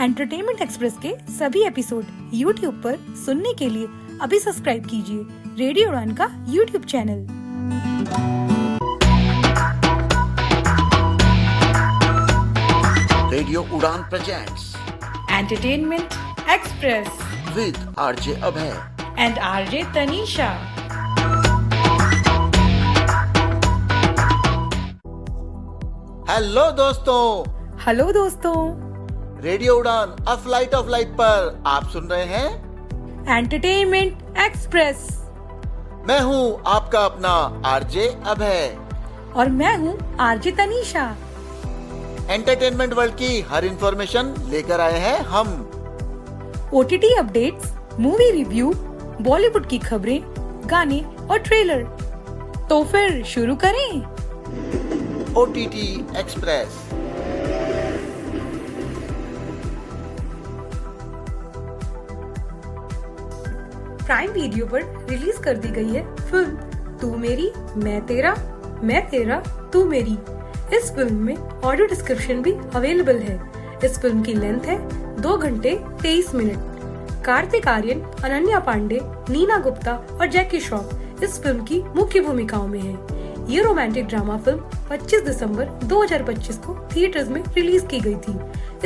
Entertainment express के सभी episode YouTube पर सुनने के लिए अभी सब्सक्राइब कीजिए रेडियो उड़ान का YouTube channel. Radio Udaan presents entertainment express with RJ Abhay and RJ Tanisha. Hello दोस्तों, हेलो दोस्तों, radio Udaan a flight of light पर आप सुन रहे हैं एंटरटेनमेंट एक्सप्रेस। मैं हूं आपका अपना आरजे अभय और मैं हूँ आरजे तनीषा। एंटरटेनमेंट वर्ल्ड की हर इंफॉर्मेशन लेकर आए हैं हम। OTT updates, movie review, Bollywood की खबरें, गाने और ट्रेलर। तो फिर शुरू करें। OTT express. प्राइम वीडियो पर रिलीज कर दी गई है फिल्म तू मेरी मैं तेरा तू मेरी। इस फिल्म में ऑडियो डिस्क्रिप्शन भी अवेलेबल है। इस फिल्म की लेंथ है 2 घंटे 23 मिनट। कार्तिक आर्यन, अनन्या पांडे, नीना गुप्ता और जैकी श्रॉफ इस फिल्म की मुख्य भूमिकाओं में है। ये रोमांटिक ड्रामा फिल्म 25 दिसंबर 2025 को थिएटर्स में रिलीज की गई थी।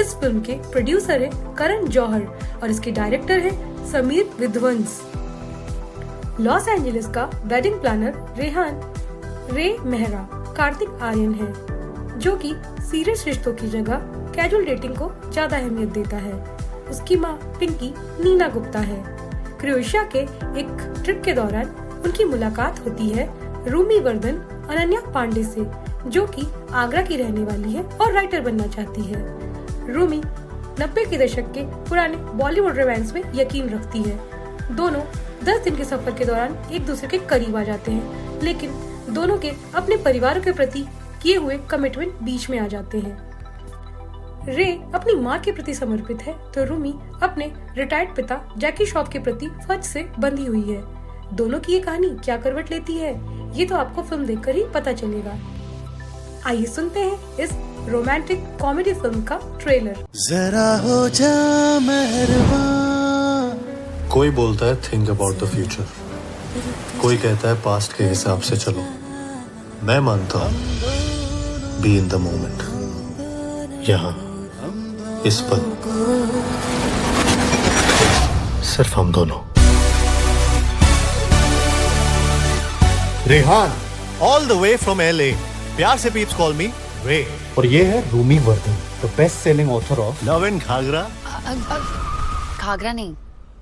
इस फिल्म के प्रोड्यूसर है करण जौहर और इसके डायरेक्टर है समीर विध्वंस। लॉस एंजलिस का वेडिंग प्लानर रेहान रे मेहरा कार्तिक आर्यन है, जो कि सीरियस रिश्तों की जगह कैजुअल डेटिंग को ज्यादा अहमियत देता है। उसकी माँ पिंकी नीना गुप्ता है। क्रोएशिया के एक ट्रिप के दौरान उनकी मुलाकात होती है रूमी वर्धन अनन्या पांडे से, जो कि आगरा की रहने वाली है और राइटर बनना चाहती है। रूमी 90 के दशक के पुराने बॉलीवुड रोमांस में यकीन रखती है। दोनों 10 दिन के सफर के दौरान एक दूसरे के करीब आ जाते हैं, लेकिन दोनों के अपने परिवारों के प्रति किए हुए कमिटमेंट बीच में आ जाते हैं। रे अपनी माँ के प्रति समर्पित है, तो रूमी अपने रिटायर्ड पिता जैकी श्रॉफ के प्रति फर्ज से बंधी हुई है। दोनों की ये कहानी क्या करवट लेती है, ये तो आपको फिल्म देखकर ही पता चलेगा। आइए सुनते हैं इस रोमांटिक कॉमेडी फिल्म का ट्रेलर। जरा हो जा मेहरबान। कोई बोलता है थिंक अबाउट द फ्यूचर, कोई कहता है पास्ट के हिसाब से चलो। मैं मानता हूं बी इन द मोमेंट। यहाँ इस पल सिर्फ हम दोनों। Rehan all the way from LA। प्यार से पीप्स कॉल मी रे। और ये है Rumi Vardhan, the best selling author of love and घाघरा। घाघरा नहीं,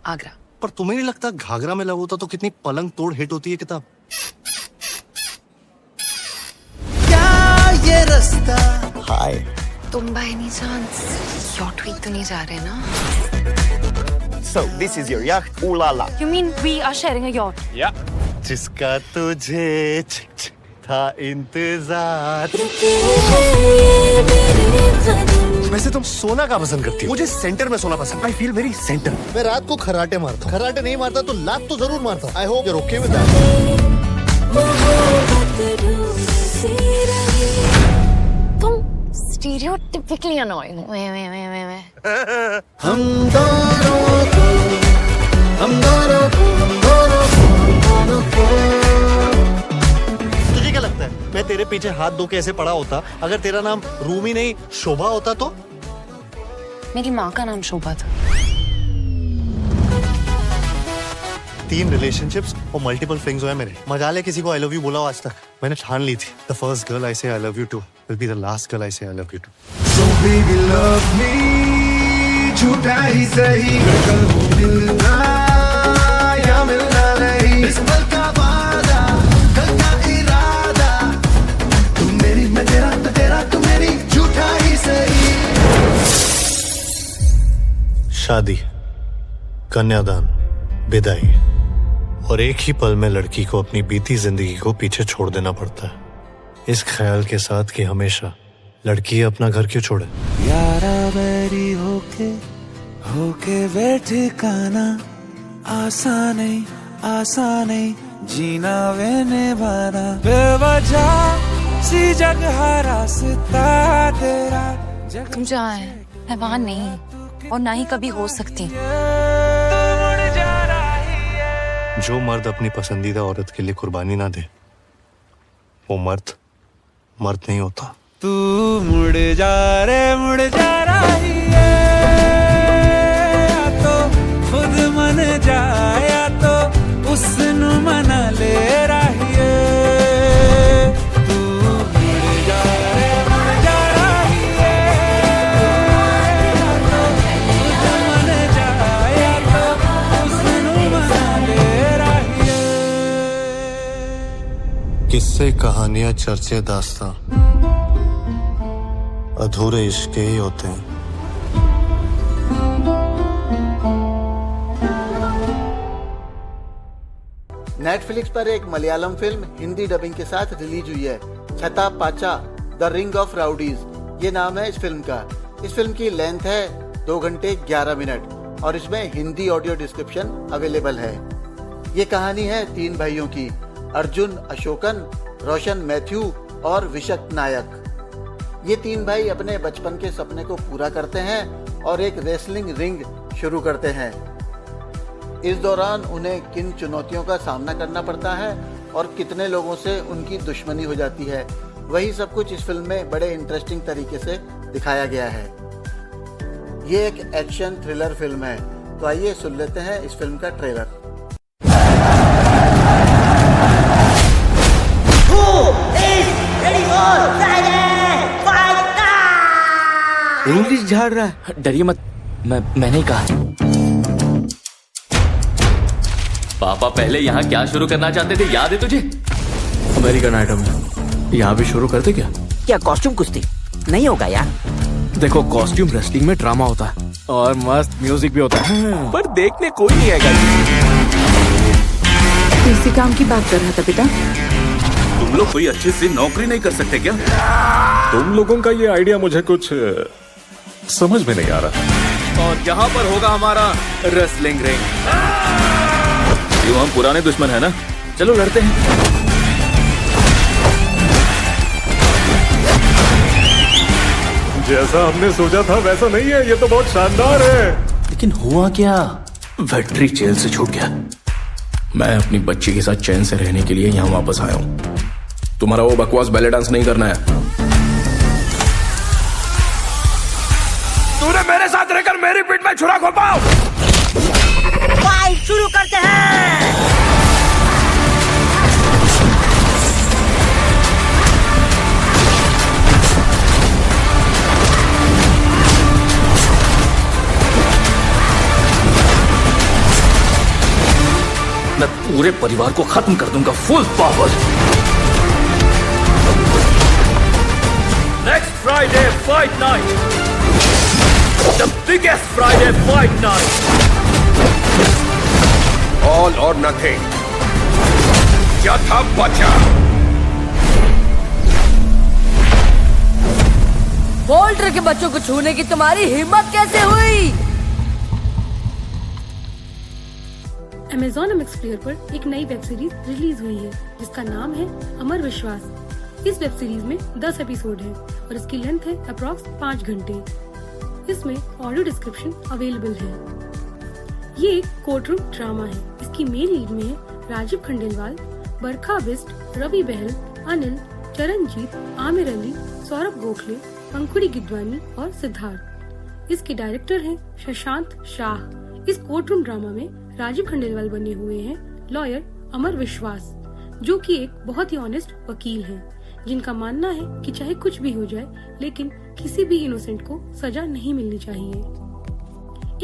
आगरा। पर तुम्हें नहीं लगता घाघरा में लव होता तो कितनी पलंग तोड़ हिट होती है किताब? क्या ये रास्ता? हाय, तुम by any chance yacht week तो नहीं जा रहे ना? So this is your yacht, ooh la la. You mean we are sharing a yacht? Yeah. जिसका तुझे था इंतजार। वैसे तुम सोना का पसंद करती हो? मुझे सेंटर में सोना पसंद। I feel very center. मैं रात को खराटे मारता हूँ। खराटे नहीं मारता तो लात तो जरूर मारता हूँ। I hope you're okay with that. तुम stereotypically annoying हो। हम दोनों तुझे क्या लगता है मैं तेरे पीछे हाथ धो के ऐसे पड़ा होता अगर तेरा नाम रूमी नहीं शोभा होता तो? मेरी माँ का नाम शोभा था। 3 रिलेशनशिप्स और मल्टीपल थिंग्स हुए मेरे। मजाल है किसी को आई लव यू बोला हो आज तक? मैंने ठान ली थी, the first girl I say I love you too will be the last girl I say I love you too. So baby love me, झूठा ही सही, कल हो मिलना या मिलना नहीं। इस पल का वादा, कल का इरादा, तू मेरी मैं तेरा तो तेरा तू मेरी, झूठा ही सही। शादी, कन्यादान, विदाई और एक ही पल में लड़की को अपनी बीती जिंदगी को पीछे छोड़ देना पड़ता है, इस ख्याल के साथ कि हमेशा लड़की अपना घर क्यों छोड़े। यारा बैरी होके बैठे काना, आसान नहीं जीना वे निभाना। बेवजह सी जग हरा सिता तेरा। तुम जहाँ है मैं वहाँ नहीं। और ना ही कभी हो सकती। जो मर्द अपनी पसंदीदा औरत के लिए कुर्बानी ना दे वो मर्द नहीं होता। तू मुड़ जा रही है, या तो खुद मन जाया तो उसनु मना ले रही है। तू मुड़ जा रही है, या तो खुद मन जाया तो उसनु मना ले रही है। किस्से कहानियां चर्चे दास्तां अधूरे इश्क के ही होते हैं। नेटफ्लिक्स पर एक मलयालम फिल्म हिंदी डबिंग के साथ रिलीज हुई है, छता पाचा द रिंग ऑफ राउडीज ये नाम है इस फिल्म का। इस फिल्म की लेंथ है 2 घंटे 11 मिनट और इसमें हिंदी ऑडियो डिस्क्रिप्शन अवेलेबल है। ये कहानी है 3 भाइयों की, अर्जुन अशोकन, रोशन मैथ्यू और विशक नायक। ये 3 भाई अपने बचपन के सपने को पूरा करते हैं और एक रेसलिंग रिंग शुरू करते हैं। इस दौरान उन्हें किन चुनौतियों का सामना करना पड़ता है और कितने लोगों से उनकी दुश्मनी हो जाती है, वही सब कुछ इस फिल्म में बड़े इंटरेस्टिंग तरीके से दिखाया गया है। ये एक एक्शन थ्रिलर फिल्म है, तो आइए सुन लेते हैं इस फिल्म का ट्रेलर। इंग्लिश झाड़ रहा है। डरिए मत, मैंने ही कहा। पापा पहले यहाँ क्या शुरू करना चाहते थे, याद है तुझे? अमेरिकन आइटम है, यहाँ भी शुरू करते क्या? क्या कॉस्ट्यूम कुश्ती नहीं होगा यार? देखो कॉस्ट्यूम रेसलिंग में ड्रामा होता है और मस्त म्यूजिक भी होता है, पर देखने कोई नहीं आएगा। इसी काम की बात कर रहा था बेटा। तुम लोग कोई अच्छी सी नौकरी नहीं कर सकते क्या? तुम लोगों का ये आइडिया मुझे कुछ समझ में नहीं आ रहा। और यहाँ पर होगा हमारा रेसलिंग रिंग। यूं हम पुराने दुश्मन है ना, चलो लड़ते हैं। जैसा हमने सोचा था वैसा नहीं है, ये तो बहुत शानदार है। लेकिन हुआ क्या? वेट्री जेल से छूट गया। मैं अपनी बच्ची के साथ चैन से रहने के लिए यहाँ वापस आया हूँ। तुम्हारा वो बकवास बैले डांस नहीं करना है। तूने मेरे साथ रहकर मेरी पीठ में छुरा घोंपाओ। फाइट शुरू करते हैं। मैं पूरे परिवार को खत्म कर दूंगा, full power. Next Friday fight night, the biggest Friday fight night. All और नथिंग, यथा बचा। वोल्टर के बच्चों को छूने की तुम्हारी हिम्मत कैसे हुई? Amazon MX Player पर एक नई वेब सीरीज रिलीज हुई है जिसका नाम है अमर विश्वास। इस वेब सीरीज में 10 एपिसोड है और इसकी लेंथ है अप्रॉक्स 5 घंटे। इसमें ऑडियो डिस्क्रिप्शन अवेलेबल है। ये एक कोर्ट रूम ड्रामा है। इसकी मेन लीड में है राजीव खंडेलवाल, बरखा बिस्ट, रवि बहल, अनिल, चरणजीत, आमिर अली, सौरभ गोखले, पंखुड़ी गिदवानी और सिद्धार्थ। इसके डायरेक्टर हैं शशांत शाह। इस कोर्ट रूम ड्रामा में राजीव खंडेलवाल बने हुए हैं लॉयर अमर विश्वास, जो कि एक बहुत ही ऑनेस्ट वकील हैं, जिनका मानना है कि चाहे कुछ भी हो जाए लेकिन किसी भी इनोसेंट को सजा नहीं मिलनी चाहिए।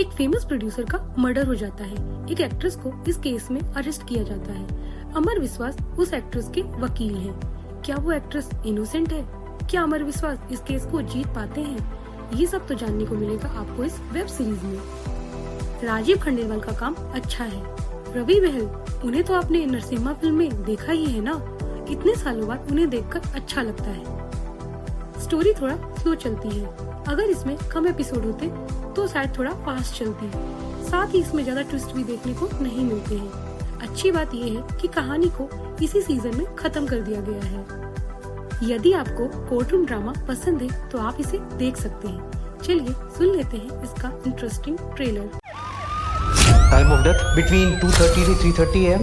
एक फेमस प्रोड्यूसर का मर्डर हो जाता है। एक एक्ट्रेस को इस केस में अरेस्ट किया जाता है। अमर विश्वास उस एक्ट्रेस के वकील हैं। क्या वो एक्ट्रेस इनोसेंट है? क्या अमर विश्वास इस केस को जीत पाते हैं? ये सब तो जानने को मिलेगा आपको इस वेब सीरीज में। राजीव खंडेलवाल का काम अच्छा है। रवि बहल, उन्हें तो आपने नरसिम्हा फिल्म में देखा ही है ना। इतने सालों बाद उन्हें देखकर अच्छा लगता है। स्टोरी थोड़ा स्लो चलती है। अगर इसमें कम एपिसोड होते तो शायद थोड़ा फास्ट चलती। साथ ही इसमें ज्यादा ट्विस्ट भी देखने को नहीं मिलते हैं। अच्छी बात यह है कि कहानी को इसी सीजन में खत्म कर दिया गया है। यदि आपको कोर्ट रूम ड्रामा पसंद है तो आप इसे देख सकते हैं। चलिए सुन लेते हैं इसका interesting trailer. Time of death between 2:30 to 3:30 AM।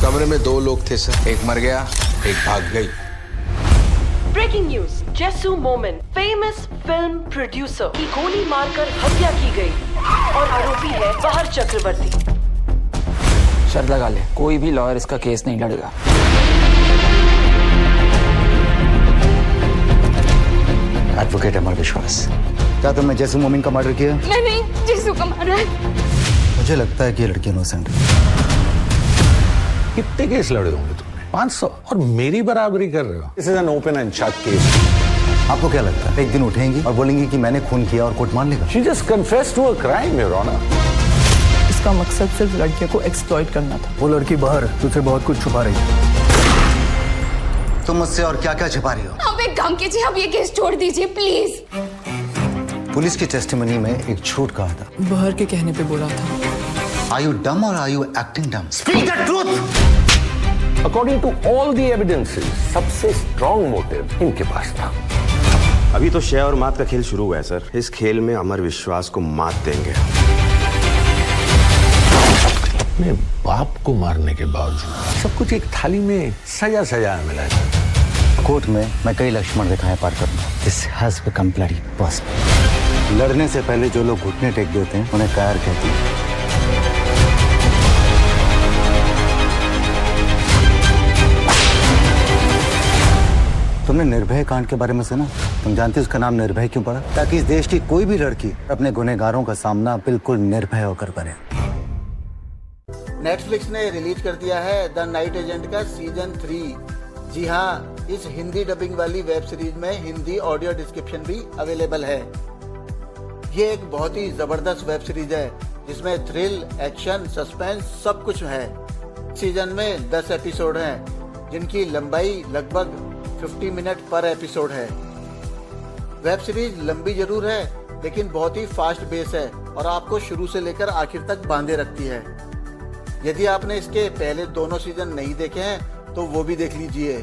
कमरे में 2 लोग थे सर, एक मर गया, एक भाग गई। Breaking news, जेसू Momen famous film producer की गोली मारकर हत्या की गई और आरोपी है बाहर चक्रवर्ती। शर्त लगा ले, कोई भी लॉयर इसका केस नहीं लड़ेगा। एडवोकेट अमर विश्वास, क्या तुमने जेसू मोमिन का मर्डर किया? नहीं, जेसू का मर्डर है। मुझे लगता है कि ये लड़की इनोसेंट है। कितने केस लड़े होंगे तुमने? 500, और मेरी बराबरी कर रहे हो? This is an open and shut case. आपको क्या लगता है एक दिन उठेंगी और बोलेंगी कि मैंने खून किया और कोर्ट मान लेगा? She just confessed to a crime, your honour. इसका मकसद सिर्फ लड़कियों को एक्सप्लॉइट करना था। वो लड़की बाहर तुझसे बहुत कुछ छुपा रही है। तुम मुझसे और क्या क्या छुपा रही हो? आप एक काम कीजिए, आप ये केस छोड़ दीजिए प्लीज। पुलिस की टेस्टिमनी में एक झूठ कहा था। बहर के कहने पे बोला था। Are you dumb or are you acting dumb? Speak the truth! According to all the evidences, सबसे स्ट्रॉन्ग मोटिव इनके पास था। अभी तो शय और मात का खेल शुरू हुआ है सर। इस खेल में अमर विश्वास को मात देंगे। अपने बाप को मारने के बावजूद सब कुछ एक थाली में सजा सजा मिला है। कोर्ट में मैं कई लक्ष्मण रेखाएं पार करूंगा। This has become bloody possible. लड़ने से पहले जो लोग घुटने टेक देते हैं उन्हें कायर कहते हैं। तुमने निर्भय कांड के बारे में सुना? तुम जानते हो उसका नाम निर्भय क्यों पड़ा? ताकि इस देश की कोई भी लड़की अपने गुनहगारों का सामना बिल्कुल निर्भय होकर करे। नेटफ्लिक्स ने रिलीज कर दिया है द नाइट एजेंट का सीजन 3। जी हाँ, इस हिंदी डबिंग वाली वेब सीरीज में हिंदी ऑडियो डिस्क्रिप्शन भी अवेलेबल है। ये एक बहुत ही जबरदस्त वेब सीरीज है जिसमें थ्रिल, एक्शन, सस्पेंस सब कुछ है। सीजन में 10 एपिसोड हैं जिनकी लंबाई लगभग 50 मिनट पर एपिसोड है। वेब सीरीज लंबी जरूर है लेकिन बहुत ही फास्ट बेस है और आपको शुरू से लेकर आखिर तक बांधे रखती है। यदि आपने इसके पहले दोनों सीजन नहीं देखे हैं तो वो भी देख लीजिए।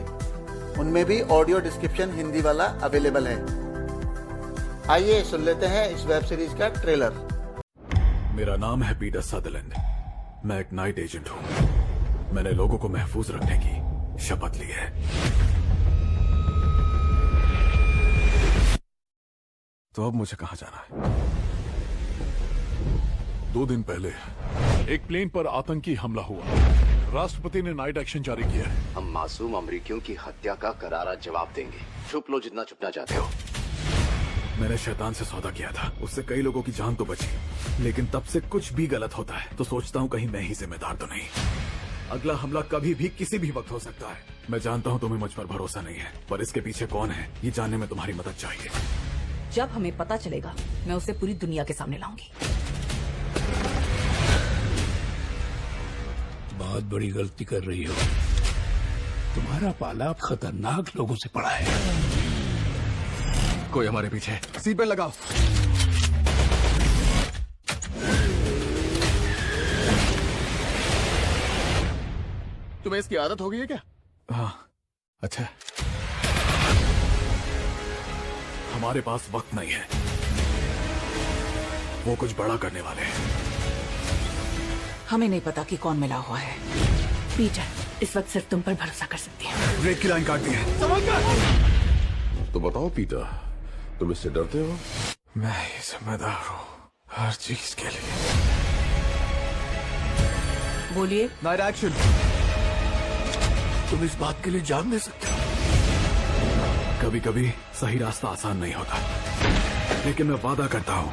उनमें भी ऑडियो डिस्क्रिप्शन हिंदी वाला अवेलेबल है। आइए सुन लेते हैं इस वेब सीरीज का ट्रेलर। मेरा नाम है पीटर सदरलैंड। मैं एक नाइट एजेंट हूँ। मैंने लोगों को महफूज रखने की शपथ ली है। तो अब मुझे कहां जाना है? 2 दिन पहले एक प्लेन पर आतंकी हमला हुआ। राष्ट्रपति ने नाइट एक्शन जारी किया है। हम मासूम अमरीकियों की हत्या का करारा जवाब देंगे। छुप लो जितना छुपना चाहते हो। मैंने शैतान से सौदा किया था। उससे कई लोगों की जान तो बची, लेकिन तब से कुछ भी गलत होता है तो सोचता हूँ कहीं मैं ही जिम्मेदार तो नहीं। अगला हमला कभी भी किसी भी वक्त हो सकता है। मैं जानता हूँ तुम्हें मुझ पर भरोसा नहीं है, पर इसके पीछे कौन है ये जानने में तुम्हारी मदद चाहिए। जब हमें पता चलेगा मैं उसे पूरी दुनिया के सामने लाऊंगी। बहुत बड़ी गलती कर रही हो। तुम्हारा पाला खतरनाक लोगों से पड़ा है। कोई हमारे पीछे। सीट बेल्ट लगाओ। तुम्हें इसकी आदत हो गई है क्या? हाँ, अच्छा। हमारे पास वक्त नहीं है। वो कुछ बड़ा करने वाले हैं। हमें नहीं पता कि कौन मिला हुआ है। पीटर, इस वक्त सिर्फ तुम पर भरोसा कर सकती हूँ। ब्रेक की लाइन काट दी है। तो बताओ पीटर, तुम इससे डरते हो? मैं ही जिम्मेदार हूँ हर चीज के लिए। बोलिए। Night action. तुम इस बात के लिए जान दे सकते हो। कभी कभी सही रास्ता आसान नहीं होता, लेकिन मैं वादा करता हूँ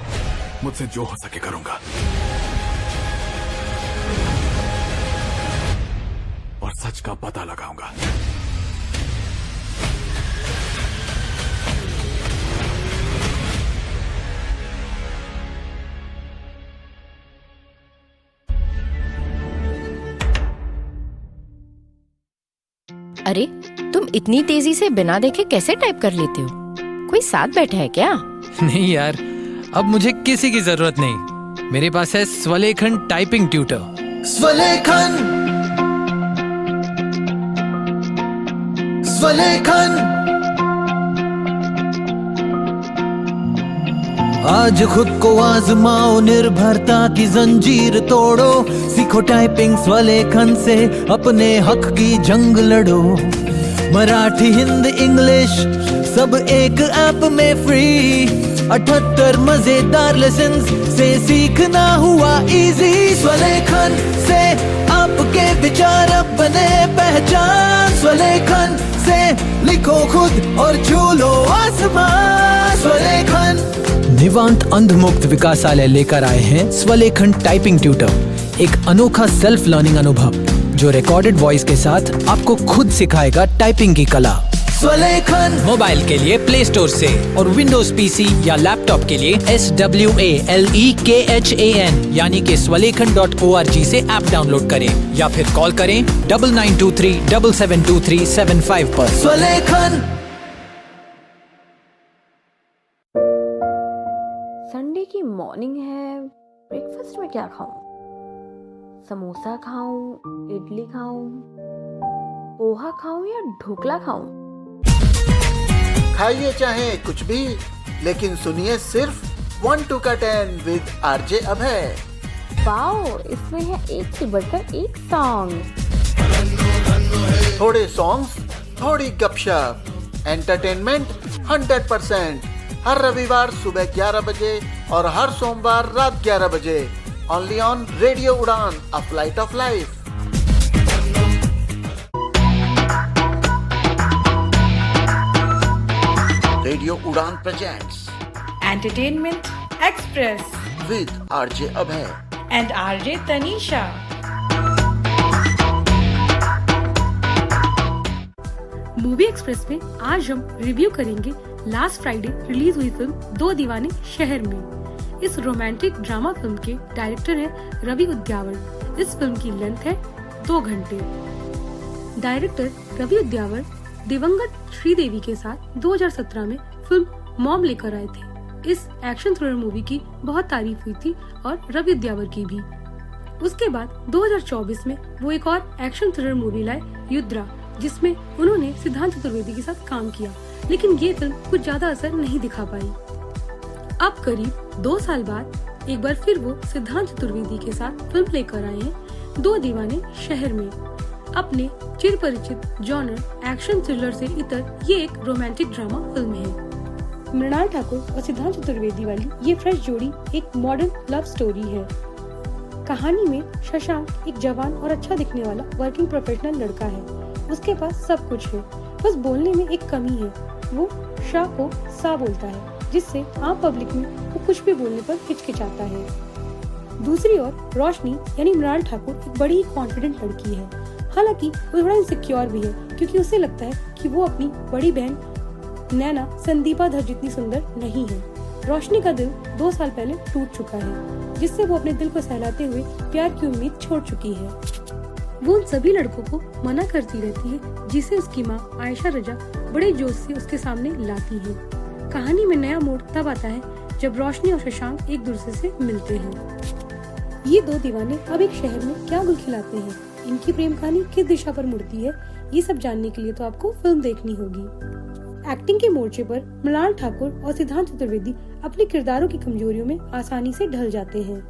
मुझसे जो हो सके करूंगा। और सच का पता लगाऊंगा। अरे, तुम इतनी तेजी से बिना देखे कैसे टाइप कर लेते हो? कोई साथ बैठा है क्या? नहीं यार, अब मुझे किसी की जरूरत नहीं। मेरे पास है स्वलेखन टाइपिंग ट्यूटर। स्वलेखन, स्वलेखन। आज खुद को आजमाओ, निर्भरता की जंजीर तोड़ो, सीखो टाइपिंग स्वलेखन से अपने हक की जंग लड़ो। मराठी, हिंदी, इंग्लिश सब एक ऐप में फ्री, 78 मजेदार लेसन्स से सीखना हुआ इजी। स्वलेखन से आपके विचार अब बने पहचान, स्वलेखन से लिखो खुद और छू लो आसमान। स्वलेखन। निवांत अंधमुक्त विकासालय लेकर आए हैं स्वलेखन टाइपिंग ट्यूटर, एक अनोखा सेल्फ लर्निंग अनुभव जो रिकॉर्डेड वॉइस के साथ आपको खुद सिखाएगा टाइपिंग की कला। स्वलेखन मोबाइल के लिए प्ले स्टोर से और विंडोज पीसी या लैपटॉप के लिए SWALEKHAN यानी कि swalekan.org से ऐप डाउनलोड करें या फिर कॉल करें 9923772375 पर। स्वलेखन। संडे की मॉर्निंग है, ब्रेकफास्ट में क्या खाऊं? समोसा खाऊं, इडली खाऊं, पोहा खाऊं या ढोकला खाऊं? खाइए चाहे कुछ भी, लेकिन सुनिए सिर्फ 1 2 का 10 विद आरजे अभय। वाओ, इसमें है एक से बढ़कर एक सॉन्ग। थोड़े सॉन्ग्स, थोड़ी गपशप, एंटरटेनमेंट 100%। हर रविवार सुबह 11 बजे और हर सोमवार रात 11 बजे। Only on radio Udaan, a flight of life. Radio Udaan presents entertainment express with RJ Abhay and RJ Tanisha. Movie express में आज हम रिव्यू करेंगे लास्ट फ्राइडे रिलीज हुई फिल्म दो दीवाने शहर में। इस रोमांटिक ड्रामा फिल्म के डायरेक्टर हैं रवि उद्यावर। इस फिल्म की लेंथ है 2 घंटे। डायरेक्टर रवि उद्यावर दिवंगत श्रीदेवी के साथ 2017 में फिल्म मॉम लेकर आए थे। इस एक्शन थ्रिलर मूवी की बहुत तारीफ हुई थी और रवि उद्यावर की भी। उसके बाद 2024 में वो एक और एक्शन थ्रिलर मूवी लाए, युद्रा, जिसमें उन्होंने सिद्धांत चतुर्वेदी के साथ काम किया, लेकिन ये फिल्म कुछ ज्यादा असर नहीं दिखा पाई। अब करीब 2 साल बाद एक बार फिर वो सिद्धांत चतुर्वेदी के साथ फिल्म लेकर आए हैं दो दीवाने शहर में। अपने चिर परिचित जॉनर एक्शन थ्रिलर से इतर ये एक रोमांटिक ड्रामा फिल्म है। मृणाल ठाकुर और सिद्धांत चतुर्वेदी वाली ये फ्रेश जोड़ी एक मॉडर्न लव स्टोरी है। कहानी में शशांक एक जवान और अच्छा दिखने वाला वर्किंग प्रोफेशनल लड़का है। उसके पास सब कुछ है, बस बोलने में एक कमी है। वो शाह को सा बोलता है, जिससे आम पब्लिक में वो कुछ भी बोलने पर हिचकिचाता है। दूसरी ओर रोशनी यानी मृणाल ठाकुर एक बड़ी ही कॉन्फिडेंट लड़की है। हालांकि वो थोड़ा इनसिक्योर भी है, क्योंकि उसे लगता है कि वो अपनी बड़ी बहन नैना संदीपा धर जितनी सुंदर नहीं है। रोशनी का दिल 2 साल पहले टूट चुका है, जिससे वो अपने दिल को सहलाते हुए प्यार की उम्मीद छोड़ चुकी है। वो उन सभी लड़कों को मना करती रहती है, जिसे उसकी माँ आयशा रजा बड़े जोश से उसके सामने लाती है। कहानी में नया मोड़ तब आता है जब रोशनी और शशांक एक दूसरे से मिलते हैं। ये दो दीवाने अब एक शहर में क्या गुल खिलाते हैं, इनकी प्रेम कहानी किस दिशा पर मुड़ती है, ये सब जानने के लिए तो आपको फिल्म देखनी होगी। एक्टिंग के मोर्चे पर मृणाल ठाकुर और सिद्धांत चतुर्वेदी अपने किरदारों की कमजोरियों में आसानी से ढल जाते हैं।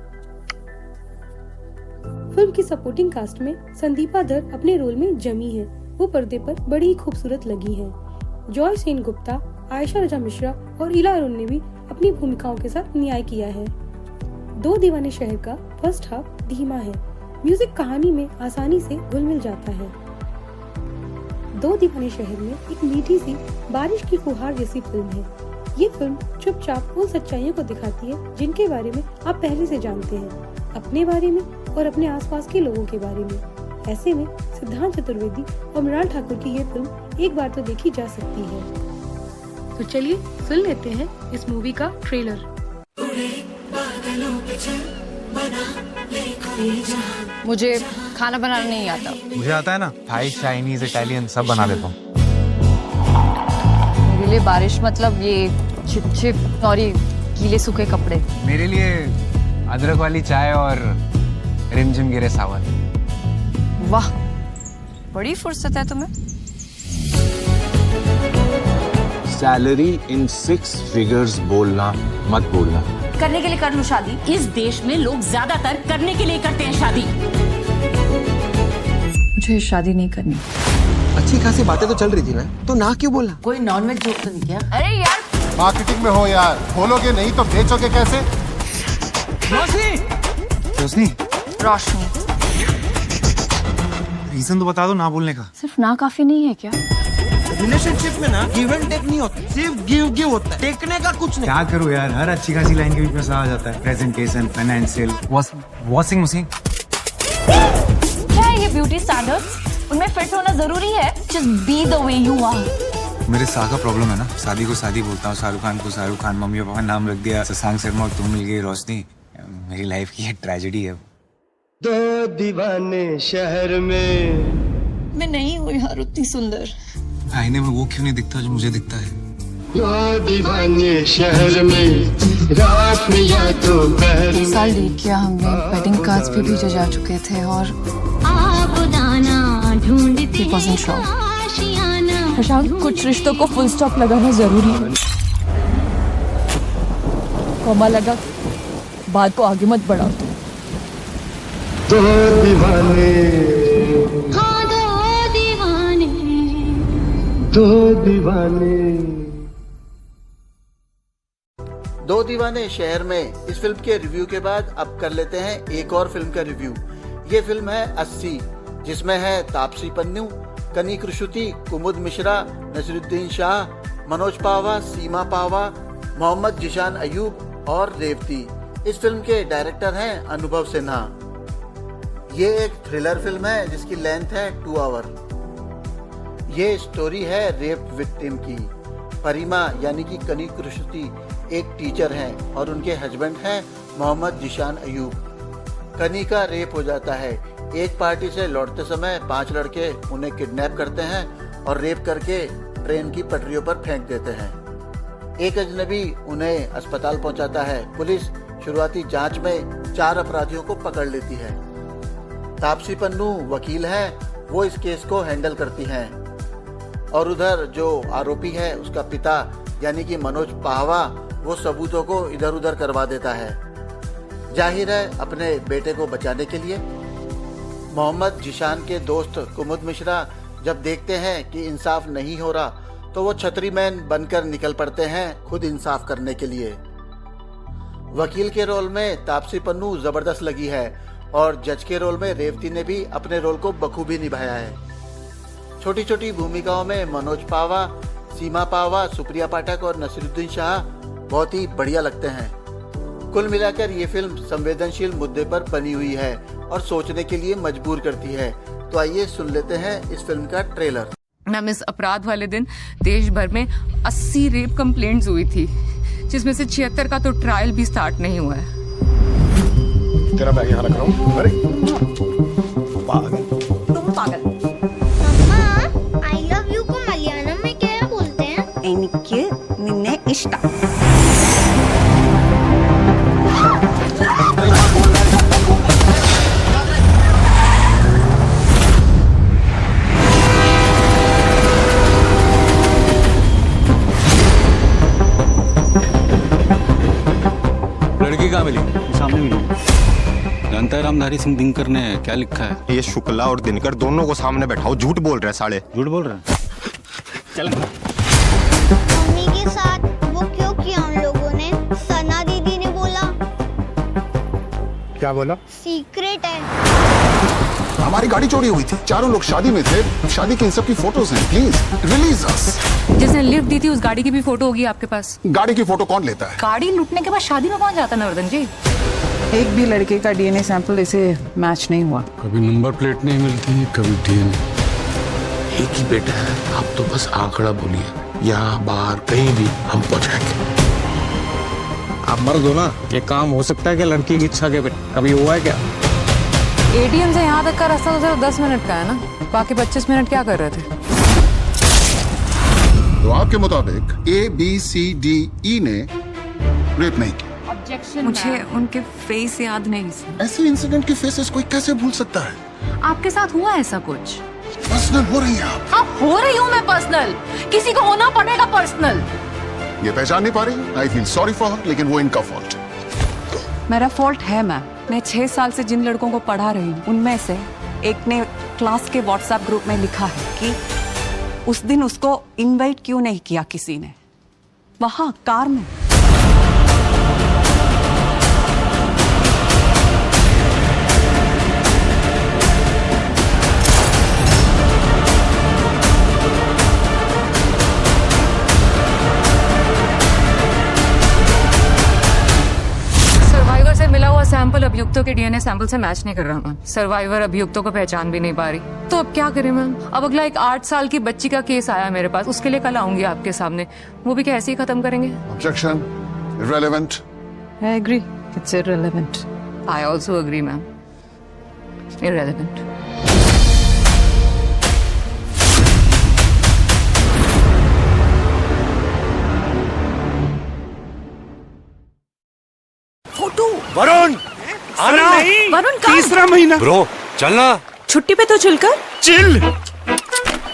फिल्म की सपोर्टिंग कास्ट में संदीपा धर अपने रोल में जमी है। वो पर्दे पर बड़ी ही खूबसूरत लगी है। जॉय सेन गुप्ता, आयशा रजा मिश्रा और इला अरुण ने भी अपनी भूमिकाओं के साथ न्याय किया है। दो दीवाने शहर का फर्स्ट हाफ धीमा है। म्यूजिक कहानी में आसानी से घुल मिल जाता है। दो दीवाने शहर में एक मीठी सी बारिश की फुहार जैसी फिल्म है। ये फिल्म चुपचाप उन सच्चाइयों को दिखाती है जिनके बारे में आप पहले से जानते हैं, अपने बारे में और अपने आसपास के लोगों के बारे में। ऐसे में सिद्धांत चतुर्वेदी और मृणाल ठाकुर की ये फिल्म एक बार तो देखी जा सकती है। तो चलिए सुन लेते हैं इस मूवी का ट्रेलर। मुझे खाना बनाना नहीं आता। मुझे आता है ना, थाई, चाइनीज, इटालियन सब बना लेता हूँ। मेरे लिए बारिश मतलब ये चिप चिप और ये गीले सूखे कपड़े। मेरे लिए अदरक वाली चाय और रिमझिम गिरे सावन। वाह, बड़ी फुर्सत है तुम्हें। सैलरी इन 6 फिगर्स बोलना मत बोलना। करने के लिए कर लो शादी। इस देश में लोग ज्यादातर करने के लिए करते हैं शादी। मुझे शादी नहीं करनी। अच्छी खासी बातें तो चल रही थी ना, तो ना क्यों बोला? कोई नॉनवेज जोक तो नहीं किया? अरे यार मार्केटिंग में हो यार, बोलोगे नहीं तो बेचोगे कैसे? रोशनी, रोशनी, रीजन तो बता दो ना बोलने का। सिर्फ ना काफी नहीं है क्या? रिलेशनशिप में ना गिव एंड टेक नहीं होता, सिर्फ गिव होता है, टेकने का कुछ नहीं। क्या करूं यार, हर अच्छी खासी लाइन के बीच में सा आ जाता है प्रेजेंटेशन, फाइनेंशियल, वॉशिंग मशीन। क्या है ये ब्यूटी स्टैंडर्ड्स? उनमें फिट होना जरूरी है। Just be the way you are. मेरे सा का प्रॉब्लम है ना, शादी को शादी बोलता हूँ, शाहरुख खान को शाहरुख खान, मम्मी पापा ने नाम रख दिया शशांक शर्मा और तुम मिल गई रोशनी। मेरी लाइफ की एक ट्रेजेडी है। दो दीवाने शहर में। मैं नहीं हूँ यार उतनी सुंदर। आईने में वो क्यों नहीं दिखता जो मुझे दिखता है? दो दीवाने शहर में, रात में या दोपहर। साल डेट किया हमने, वेडिंग कार्ड्स भी भेजे जा चुके थे और प्रशांत, कुछ रिश्तों को फुल स्टॉप लगाना जरूरी है। कॉमा लगा, बात को आगे मत बढ़ाओ। दो दीवाने, हाँ दो दीवाने, दो दीवाने। दो दीवाने शहर में इस फिल्म के रिव्यू के बाद अब कर लेते हैं एक और फिल्म का रिव्यू। ये फिल्म है 80, जिसमें है तापसी पन्नू, कनी कृषुति, कुमुद मिश्रा, नसीरुद्दीन शाह, मनोज पावा, सीमा पावा, मोहम्मद जिशान अयूब और रेवती। इस फिल्म के डायरेक्टर हैं अनुभव सिन्हा। ये एक थ्रिलर फिल्म है जिसकी लेंथ है 2 आवर। ये स्टोरी है रेप विक्टिम की। परिमा यानी कि कनी कृषुति एक टीचर हैं और उनके हस्बैंड हैं मोहम्मद जिशान अयूब। कनी का रेप हो जाता है। एक पार्टी से लौटते समय 5 लड़के उन्हें किडनैप करते हैं और रेप करके ट्रेन की पटरियों पर फेंक देते हैं। एक अजनबी उन्हें अस्पताल पहुंचाता है। पुलिस शुरुआती जांच में 4 अपराधियों को पकड़ लेती है। तापसी पन्नू वकील है, वो इस केस को हैंडल करती हैं। और उधर जो आरोपी है उसका पिता यानी कि मनोज पाहवा, वो सबूतों को इधर उधर करवा देता है, जाहिर है अपने बेटे को बचाने के लिए। मोहम्मद जिशान के दोस्त कुमुद मिश्रा जब देखते हैं कि इंसाफ नहीं हो रहा तो वो छतरी मैन बनकर निकल पड़ते हैं खुद इंसाफ करने के लिए। वकील के रोल में तापसी पन्नू जबरदस्त लगी है और जज के रोल में रेवती ने भी अपने रोल को बखूबी निभाया है। छोटी छोटी भूमिकाओं में मनोज पावा, सीमा पावा, सुप्रिया पाठक और नसीरुद्दीन शाह बहुत ही बढ़िया लगते हैं। कुल मिलाकर ये फिल्म संवेदनशील मुद्दे पर बनी हुई है और सोचने के लिए मजबूर करती है। तो आइए सुन लेते हैं इस फिल्म का ट्रेलर। मैम, इस अपराध वाले दिन देश भर में 80 रेप कंप्लेंट्स हुई थी, जिसमें से 76 का तो ट्रायल भी स्टार्ट नहीं हुआ है। तेरा बैग यहाँ रख रहा हूँ। अरे पागल, तुम पागल। मम्मा, आई लव यू को मलयालम में क्या बोलते हैं? എനിക്ക് നിന്നെ ഇഷ്ടം। लड़की कहाँ मिली? सामने मिली। जानता है रामधारी सिंह दिनकर ने क्या लिखा है? ये शुक्ला और दिनकर दोनों को सामने बैठाओ। झूठ बोल रहे हैं साले। झूठ बोल रहे हैं। चल। मम्मी के साथ वो क्यों किया उन लोगों ने? सना दीदी ने बोला। क्या बोला? सीक्रेट है। हमारी गाड़ी चोरी हुई थी, चारों लोग शादी में थे। शादी की इन सब की फोटोज हैं। प्लीज रिलीज अस। जिसने लिफ्ट दी थी उस गाड़ी की भी फोटो होगी आपके पास? गाड़ी की फोटो कौन लेता है? गाड़ी लूटने के बाद शादी में कौन जाता नवर्धन जी? एक भी लड़के का डीएनए सैंपल इसे मैच नहीं हुआ। कभी नंबर प्लेट नहीं मिलती, कभी डीएनए। एक ही बेटा है, आप तो बस आंकड़ा बोलिए, यहाँ बाहर कहीं भी हम पहुँचाएंगे। आप मर्द हो ना, ये काम हो सकता है कि लड़की की इच्छा के पे कभी हुआ है क्या? एटीएम से यहाँ तक का रास्ता तो सिर्फ 10 मिनट का है ना, बाकी 25 मिनट क्या कर रहे थे? तो आपके मुताबिक ABCDE ने रेप नहीं किया? मुझे उनके फेस याद नहीं। ऐसे इंसिडेंट के फेसेस कोई कैसे भूल सकता है? आपके साथ हुआ ऐसा कुछ? पर्सनल हो रही हैं आप। हाँ हो रही हूँ मैं पर्सनल, किसी को होना पड़ेगा पर्सनल। ये पहचान नहीं पा रही, I feel sorry for her, लेकिन वो इनका फॉल्ट। मेरा फॉल्ट है मैम। मैं 6 साल से जिन लड़कों को पढ़ा रही हूँ उनमें से एक ने क्लास के व्हाट्सएप ग्रुप में लिखा है कि उस दिन उसको इनवाइट क्यों नहीं किया किसी ने, वहां कार में। सर्वाइवर से मिला हुआ सैंपल अभियुक्तों के डीएनए सैंपल से मैच नहीं कर रहा मैम। सर्वाइवर अभियुक्तों को पहचान भी नहीं पा रही, तो अब क्या करें मैम? अब अगला एक 8 साल की बच्ची का केस आया मेरे पास, उसके लिए कल आऊंगी आपके सामने, वो भी क्या ऐसे ही खत्म करेंगे? Objection, irrelevant. I agree, it's irrelevant. I also agree ma'am, irrelevant. Varun आना। वरुण कब? तीसरा महीना ब्रो, चलना। छुट्टी पे तो चिल कर। चिल?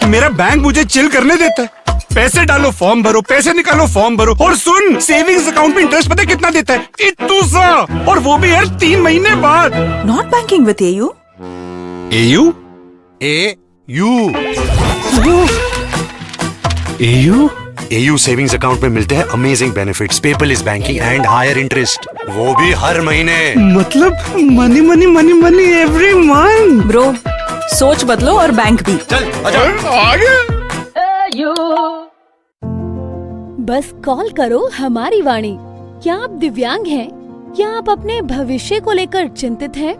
मेरा बैंक मुझे चिल करने देता है। पैसे डालो फॉर्म भरो, पैसे निकालो फॉर्म भरो, और सुन, सेविंग्स अकाउंट में इंटरेस्ट पता है कितना देता है? इतना सा, और वो भी यार 3 महीने बाद। Not banking with AU? AU? AU? AU savings account में मिलते हैं amazing benefits, paperless banking and higher interest, वो भी हर महीने। मतलब money money money money every month. Bro सोच बदलो और बैंक भी। चल आगे। बस कॉल करो हमारी वाणी। क्या आप दिव्यांग हैं? क्या आप अपने भविष्य को लेकर चिंतित हैं?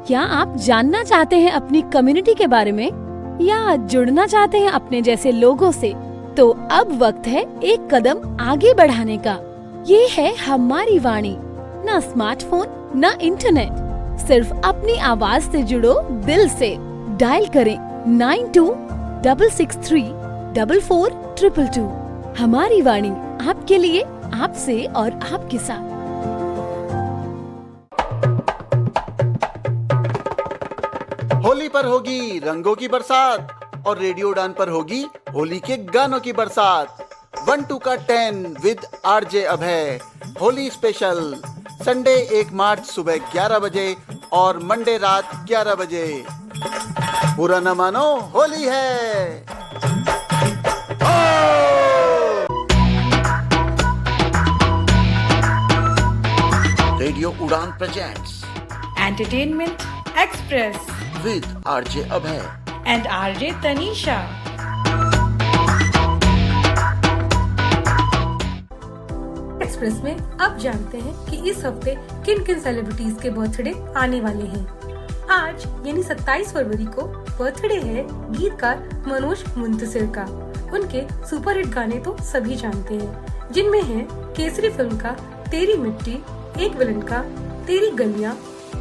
क्या आप जानना चाहते हैं अपनी कम्युनिटी के बारे में, या जुड़ना चाहते हैं अपने जैसे लोगों से? तो अब वक्त है एक कदम आगे बढ़ाने का। ये है हमारी वाणी। ना स्मार्टफोन, ना इंटरनेट, सिर्फ अपनी आवाज से जुड़ो दिल से। डायल करें 9266344222। हमारी वाणी, आपके लिए, आपसे और आपके साथ। होली पर होगी रंगों की बरसात, और रेडियो उड़ान पर होगी होली के गानों की बरसात। 1-2 का 10 with RJ Abhay, Holi special, Sunday 1 मार्च सुबह 11 बजे और मंडे रात 11 बजे। बुरा न मानो, होली है। Radio Udaan presents entertainment express with RJ Abhay and RJ Tanisha. Express में अब जानते हैं कि इस हफ्ते किन किन सेलिब्रिटीज के बर्थडे आने वाले हैं। आज यानी 27 फरवरी को बर्थडे है गीतकार मनोज मुंतसिर का। उनके सुपरहिट गाने तो सभी जानते हैं, जिनमें है केसरी फिल्म का तेरी मिट्टी, एक विलन का तेरी गलियां,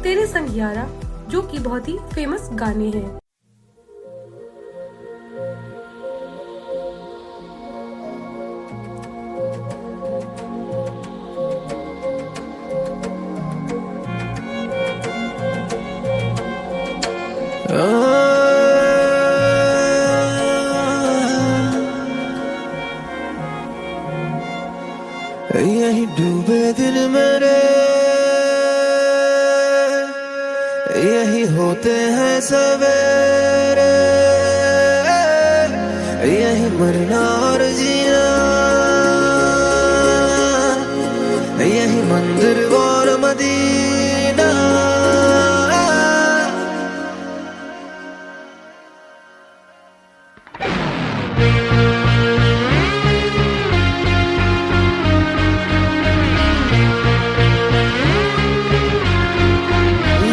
तेरे संग यारा, जो कि बहुत ही फेमस गाने हैं। यही डूबे दिन मेरे, यही होते हैं सवेरे, यही मरना और जीना, यही मंदिर और मदीना।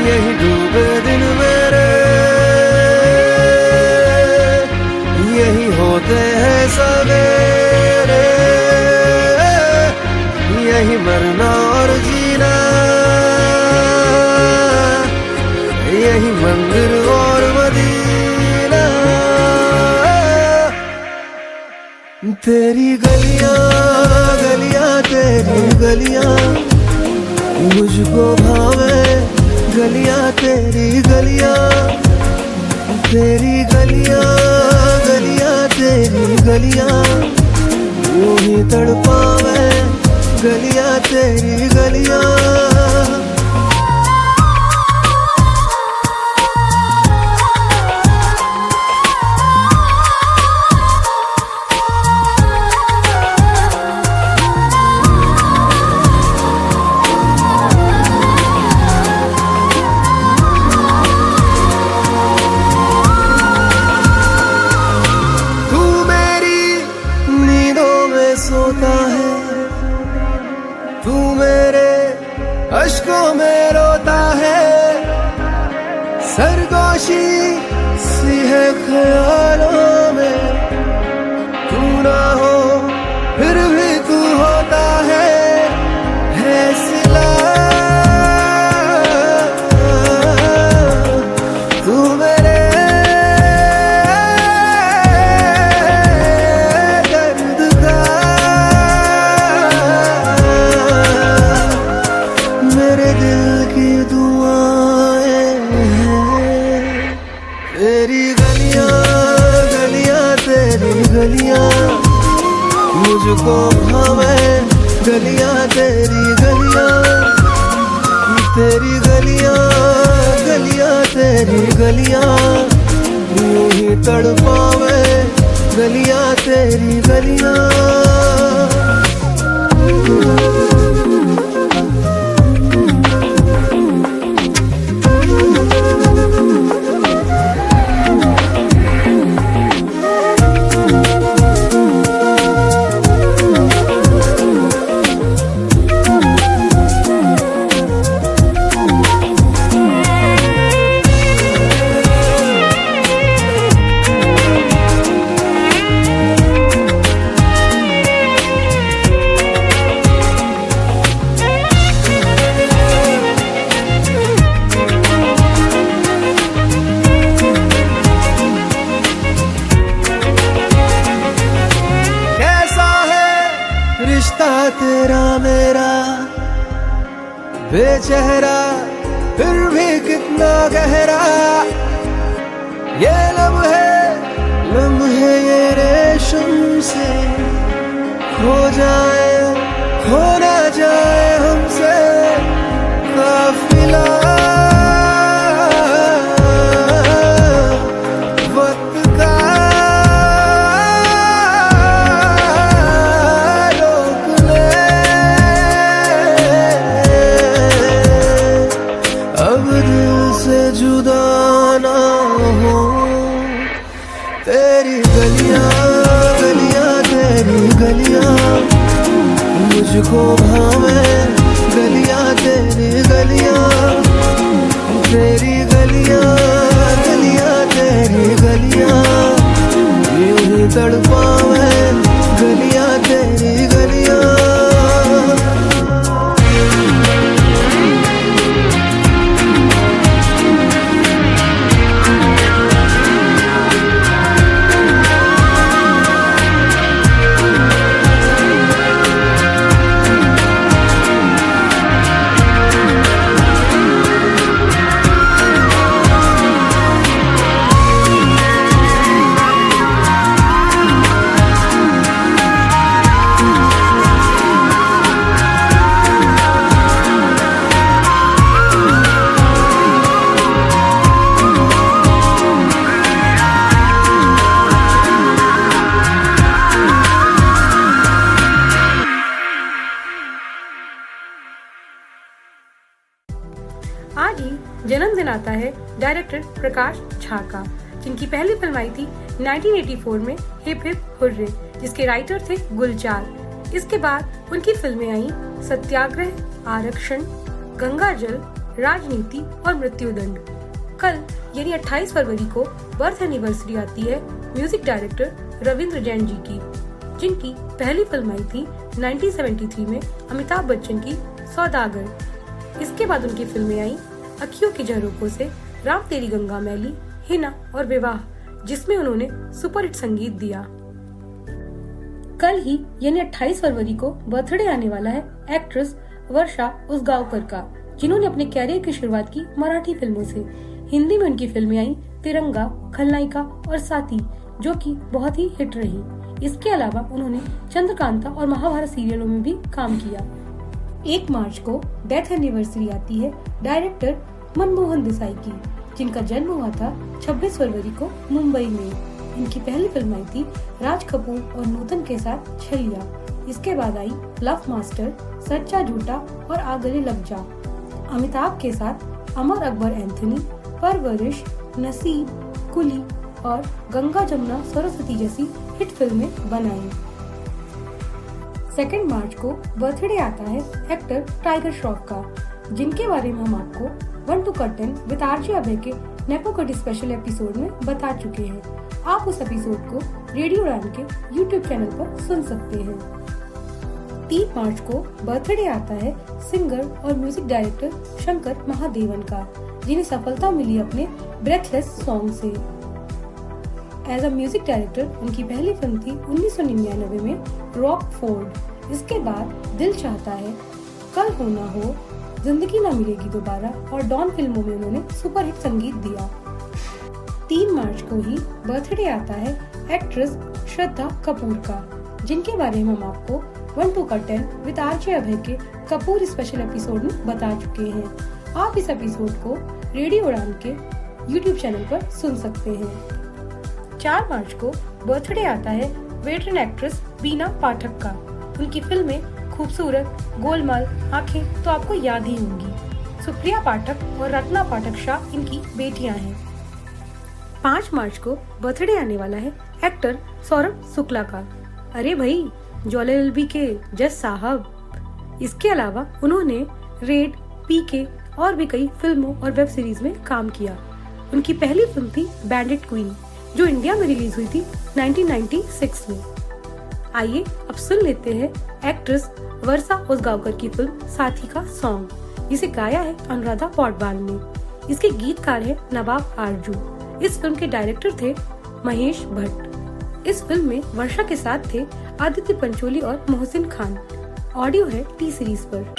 यही डूबे दिन मेरे, यही होते हैं सवेरे, यही मरना और जीना, यही मंदिर और मदीना। तेरी गलियां गलियां तेरी गलियां मुझको भावे, गलियां तेरी गलियां तेरी गलियां गलियां तेरी गलियां यूं ही तड़पावे गलियां तेरी गलियां सोता है तू मेरे अश्कों में रोता है सरगोशी सी है ख्यालों में तू ना हो फिर भी तू होता है सिला तू मेरे मुझको भावे गलियां तेरी गलियां गलियां तेरी गलियां यूं ही तड़पावे गलियां तेरी गलियां तेरा मेरा बेचेहरा फिर भी कितना गहरा ये लम्हे ये रेशम से खो जाए खो ना जाए हमसे काफिला जुदा ना हो तेरी गलियां तेरी गलियां मुझको भावे गलियां तेरी गलियां तेरी गलियां तेरी गलियां यूं ही तड़पावे गलियां तेरी गलियां आज ही जन्मदिन आता है डायरेक्टर प्रकाश झा का, जिनकी पहली फिल्म आई थी 1984 में हिप हिप हुर्रे, जिसके राइटर थे गुलजार। इसके बाद उनकी फिल्में आई सत्याग्रह, आरक्षण, गंगा जल, राजनीति और मृत्युदंड। कल यानी 28 फरवरी को बर्थ एनिवर्सरी आती है म्यूजिक डायरेक्टर रविंद्र जैन जी की, जिनकी पहली फिल्म आई थी 1973 में अमिताभ बच्चन की सौदागर। इसके बाद उनकी फिल्में आई अखियों की झरोखों से, राम तेरी गंगा मैली, हिना और विवाह, जिसमें उन्होंने सुपरहिट संगीत दिया। कल ही यानी 28 फरवरी को बर्थडे आने वाला है एक्ट्रेस वर्षा उसगांवकर का, जिन्होंने अपने कैरियर की शुरुआत की मराठी फिल्मों से। हिंदी में उनकी फिल्में आई तिरंगा, खलनायिका और साथी, जो कि बहुत ही हिट रही। इसके अलावा उन्होंने चंद्रकांता और महाभारत सीरियलों में भी काम किया। 1 मार्च को डेथ एनिवर्सरी आती है डायरेक्टर मनमोहन देसाई की, जिनका जन्म हुआ था 26 फरवरी को मुंबई में। इनकी पहली फिल्म आई थी राज कपूर और नूतन के साथ छलिया। इसके बाद आई लव मास्टर, सच्चा झूठा और आ गले लग जा। अमिताभ के साथ अमर अकबर एंथनी, परवरिश, नसीब, कुली और गंगा जमुना सरस्वती जैसी हिट फिल्में बनाई। 2 मार्च को बर्थडे आता है एक्टर टाइगर श्रॉफ का, जिनके बारे में हम आपको 1 to Curtain विद आरजे अभय के नेपो कटी स्पेशल एपिसोड में बता चुके हैं। आप उस एपिसोड को रेडियो रैम के यूट्यूब चैनल पर सुन सकते हैं। 3 मार्च को बर्थडे आता है सिंगर और म्यूजिक डायरेक्टर शंकर महादेवन का, जिन्हें सफलता मिली अपने ब्रेथलेस सॉन्ग से। एज अ म्यूजिक डायरेक्टर उनकी पहली फिल्म थी 1999 में रॉक फोर्ड। इसके बाद दिल चाहता है, कल हो ना हो, जिंदगी ना मिलेगी दोबारा और डॉन फिल्मों में उन्होंने सुपरहिट संगीत दिया। 3 मार्च को ही बर्थडे आता है एक्ट्रेस श्रद्धा कपूर का, जिनके बारे में हम आपको 1 to Curtain विद आरजे अभय के कपूर स्पेशल एपिसोड में बता चुके हैं। आप इस एपिसोड को रेडियो उड़ान के यूट्यूब चैनल पर सुन सकते हैं। 4 मार्च को बर्थडे आता है वेटरन एक्ट्रेस बीना पाठक का। उनकी फिल्में खूबसूरत, गोलमाल, आंखें तो आपको याद ही होंगी। सुप्रिया पाठक और रत्ना पाठक शाह इनकी बेटियां हैं। 5 मार्च को बर्थडे आने वाला है एक्टर सौरभ शुक्ला का। अरे भाई, ज्वाला एलबी के जज साहब। इसके अलावा उन्होंने रेड, पीके और भी कई फिल्मों और वेब सीरीज में काम किया। उनकी पहली फिल्म थी बैंडिट क्वीन, जो इंडिया में रिलीज हुई थी 1996 में। आइए अब सुन लेते हैं एक्ट्रेस वर्षा उसगांवकर की फिल्म साथी का सॉन्ग, जिसे गाया है अनुराधा पौडवाल ने। इसके गीतकार है नवाब आरजू। इस फिल्म के डायरेक्टर थे महेश भट्ट। इस फिल्म में वर्षा के साथ थे आदित्य पंचोली और मोहसिन खान। ऑडियो है टी सीरीज पर।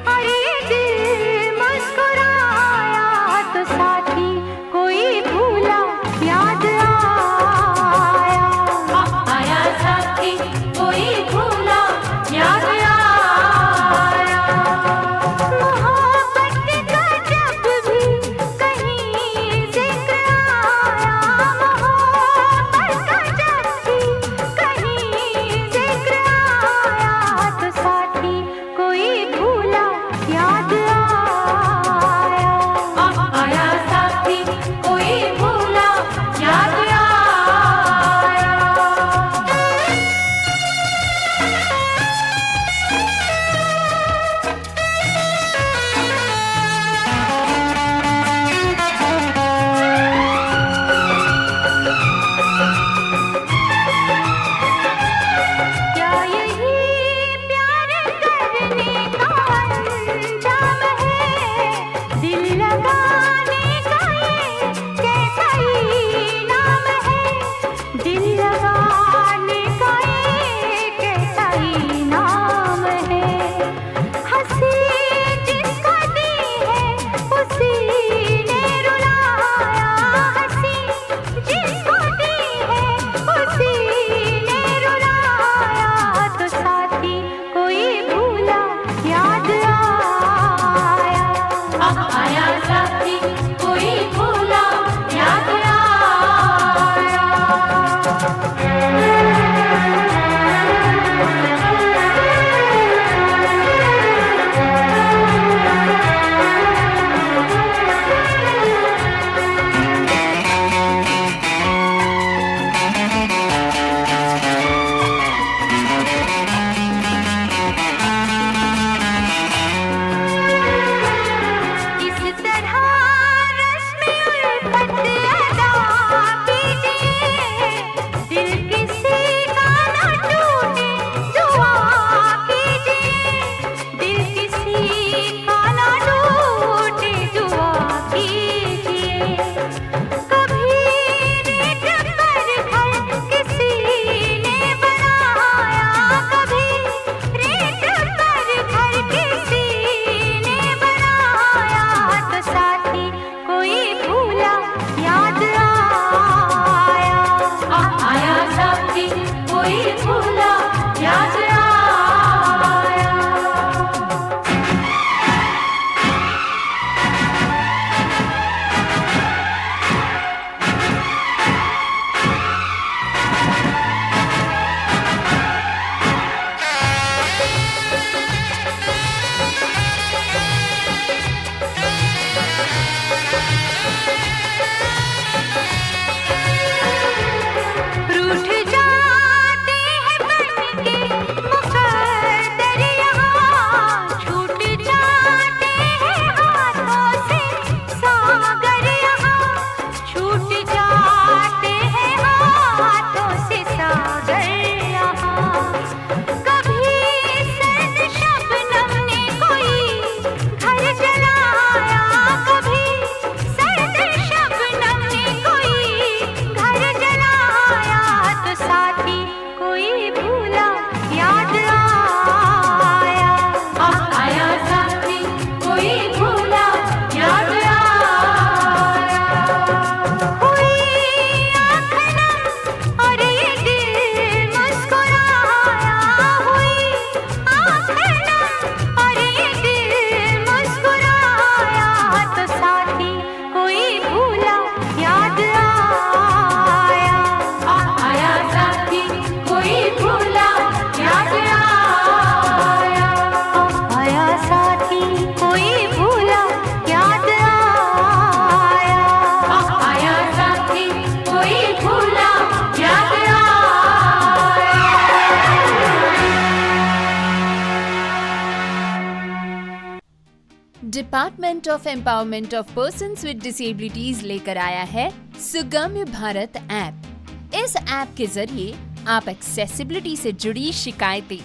अरे दिल department of empowerment of persons with disabilities लेकर आया है सुगम्य भारत ऐप। इस ऐप के जरिए आप एक्सेसिबिलिटी से जुड़ी शिकायतें,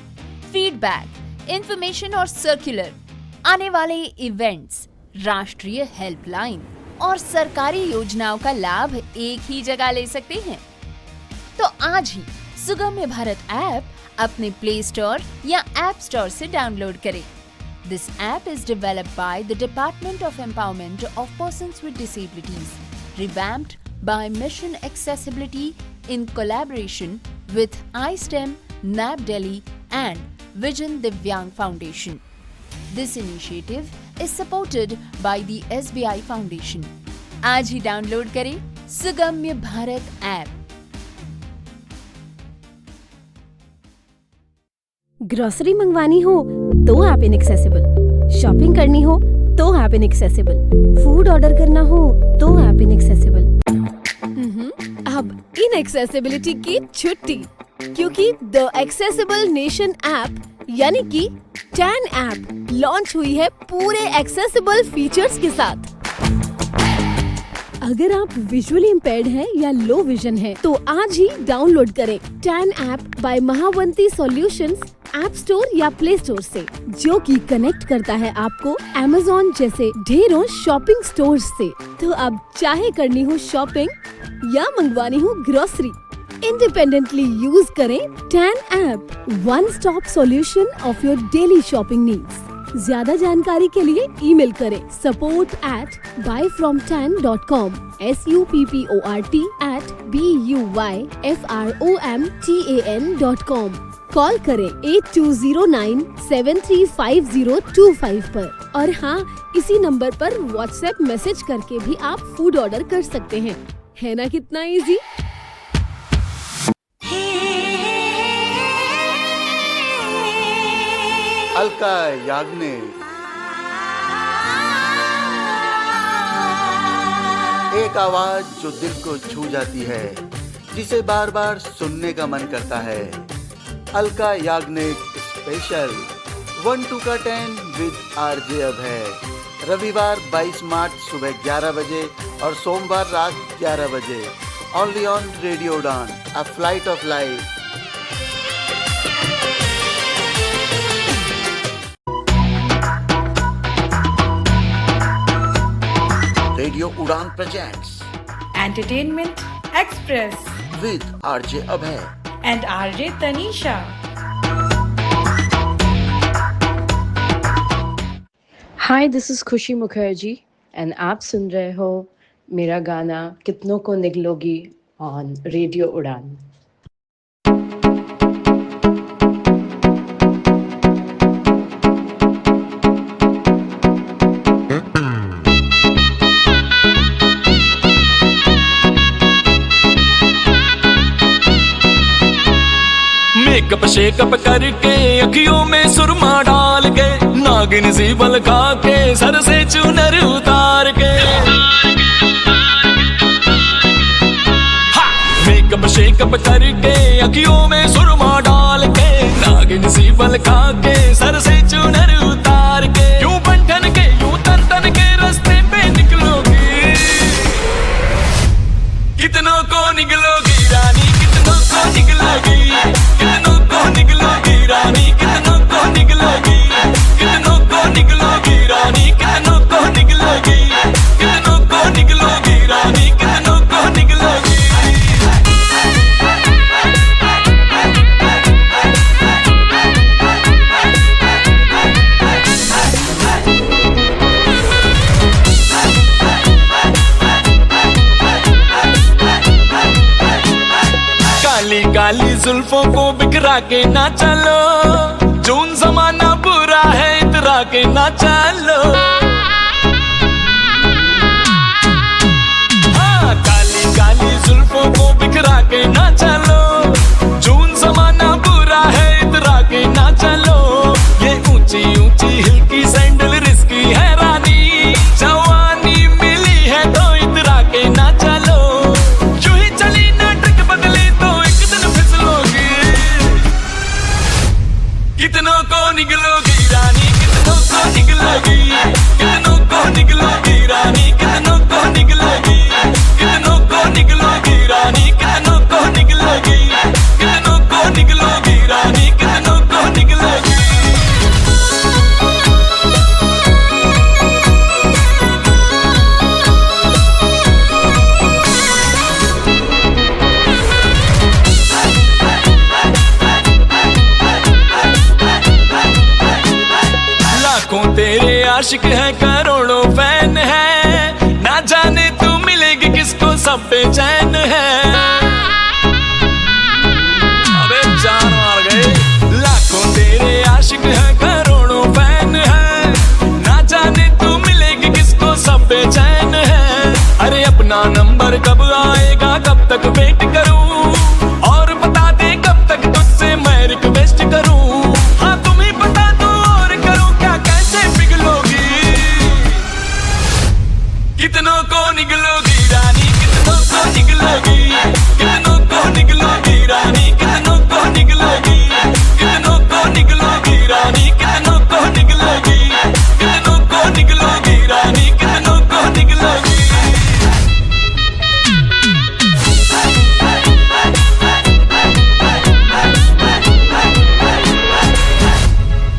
फीडबैक, इंफॉर्मेशन और सर्कुलर, आने वाले इवेंट्स, राष्ट्रीय हेल्पलाइन और सरकारी योजनाओं का लाभ एक ही जगह ले सकते हैं। तो आज ही सुगम्य भारत ऐप अपने प्ले स्टोर या ऐप स्टोर से डाउनलोड करें। This app is developed by the Department of Empowerment of Persons with Disabilities, revamped by Mission Accessibility in collaboration with iSTEM, NAP Delhi and Vision Divyang Foundation. This initiative is supported by the SBI Foundation. आज ही download करें सुगम्य Bharat app. Grocery मंगवानी हो तो app inaccessible, shopping करनी हो तो app inaccessible, food order करना हो तो ऐप इनएक्सेसिबल। अब इनएक्सेसिबिलिटी की छुट्टी, क्योंकि द एक्सेसिबल नेशन ऐप यानी कि टैन ऐप लॉन्च हुई है पूरे एक्सेसिबल फीचर्स के साथ। अगर आप विजुअली इम्पेयर्ड हैं या लो विजन हैं, तो आज ही डाउनलोड करें टैन app by Mahavanti solutions app store या प्ले स्टोर से, जो कि कनेक्ट करता है आपको Amazon जैसे ढेरों शॉपिंग स्टोर्स से। तो अब चाहे करनी हो शॉपिंग या मंगवानी हो ग्रोसरी, इंडिपेंडेंटली यूज करें टैन app, one stop solution of your daily shopping needs. ज्यादा जानकारी के लिए ईमेल करें support@buyfromtan.com support@buyfromtan.com। कॉल करें 8209-735025 पर। और हाँ, इसी नंबर पर व्हाट्सएप मैसेज करके भी आप फूड ऑर्डर कर सकते हैं। है ना कितना इजी? अलका याग्निक, एक आवाज जो दिल को छू जाती है, जिसे बार बार सुनने का मन करता है। अलका याग्निक स्पेशल 1-2 का 10 विद आरजे अभय, रविवार 22 मार्च सुबह 11 बजे और सोमवार रात 11 बजे, only on radio Udaan, a flight of life. Radio Udaan presents entertainment express with RJ Abhay and RJ Tanisha. Hi, this is खुशी मुखर्जी and आप सुन रहे हो मेरा गाना कितनों को निगलोगी on रेडियो उड़ान। मेकअप शेकअप करके अखियों में सुरमा डाल के, नागिन सी बल खा के सर से चूनर उतार के, मेकअप शेकअप करके अखियों में सुरमा डाल के, नागिन सी बल खा के सर से चूनर उतार के, यूं बंधन के यूं तन तन के रास्ते पे निकलोगी, कितनों को निकलोगी रानी, कितनों को निकलोगी, कितनों को निकलोगी रानी, कितनों को निकलोगी, कितनों को निकलोगी रानी, कितनों को निकलोगी, कितनों को निकलोगी रानी, कितनों को निकलोगी। काली काली जुल्फों को बिखरा के ना चलो, जून जमाना बुरा है इतरा के ना चलो। हाँ, काली काली जुल्फों को बिखरा के ना चलो, जून जमाना बुरा है इतरा के ना चलो। ये ऊंची ऊंची हिल की सैंडल रिस्की है रानी, जवानी मिली है तो इतरा के ना चलो। यूं ही चली ना ट्रिक बदले तो एक दिन फिसलोगी, कितनों को निकलोगी रानी, कितनों को निकलोगी, आशिक है करोड़ों फैन है, ना जाने तू मिलेगी किसको सब बेचैन है। अबे जान मार गए। लाखों तेरे आशिक है करोड़ों फैन है, ना जाने तू मिलेगी किसको सब बेचैन है। अरे अपना नंबर कब आएगा, कब तक वेट करूं, और बता दे कब तक तुझसे मैं रिक्वेस्ट करूं। हाँ तुम ही बता दो और करूं क्या, कैसे पिघलोगी, कितनों को निगलोगी रानी, कितनों को निगलोगी, कितनों को निगलोगी रानी, कितनों को निगलोगी, कितनों को निगलोगी रानी, कितनों को निगलोगी, कितनों को निगलोगी रानी, कितनों को निगलोगी।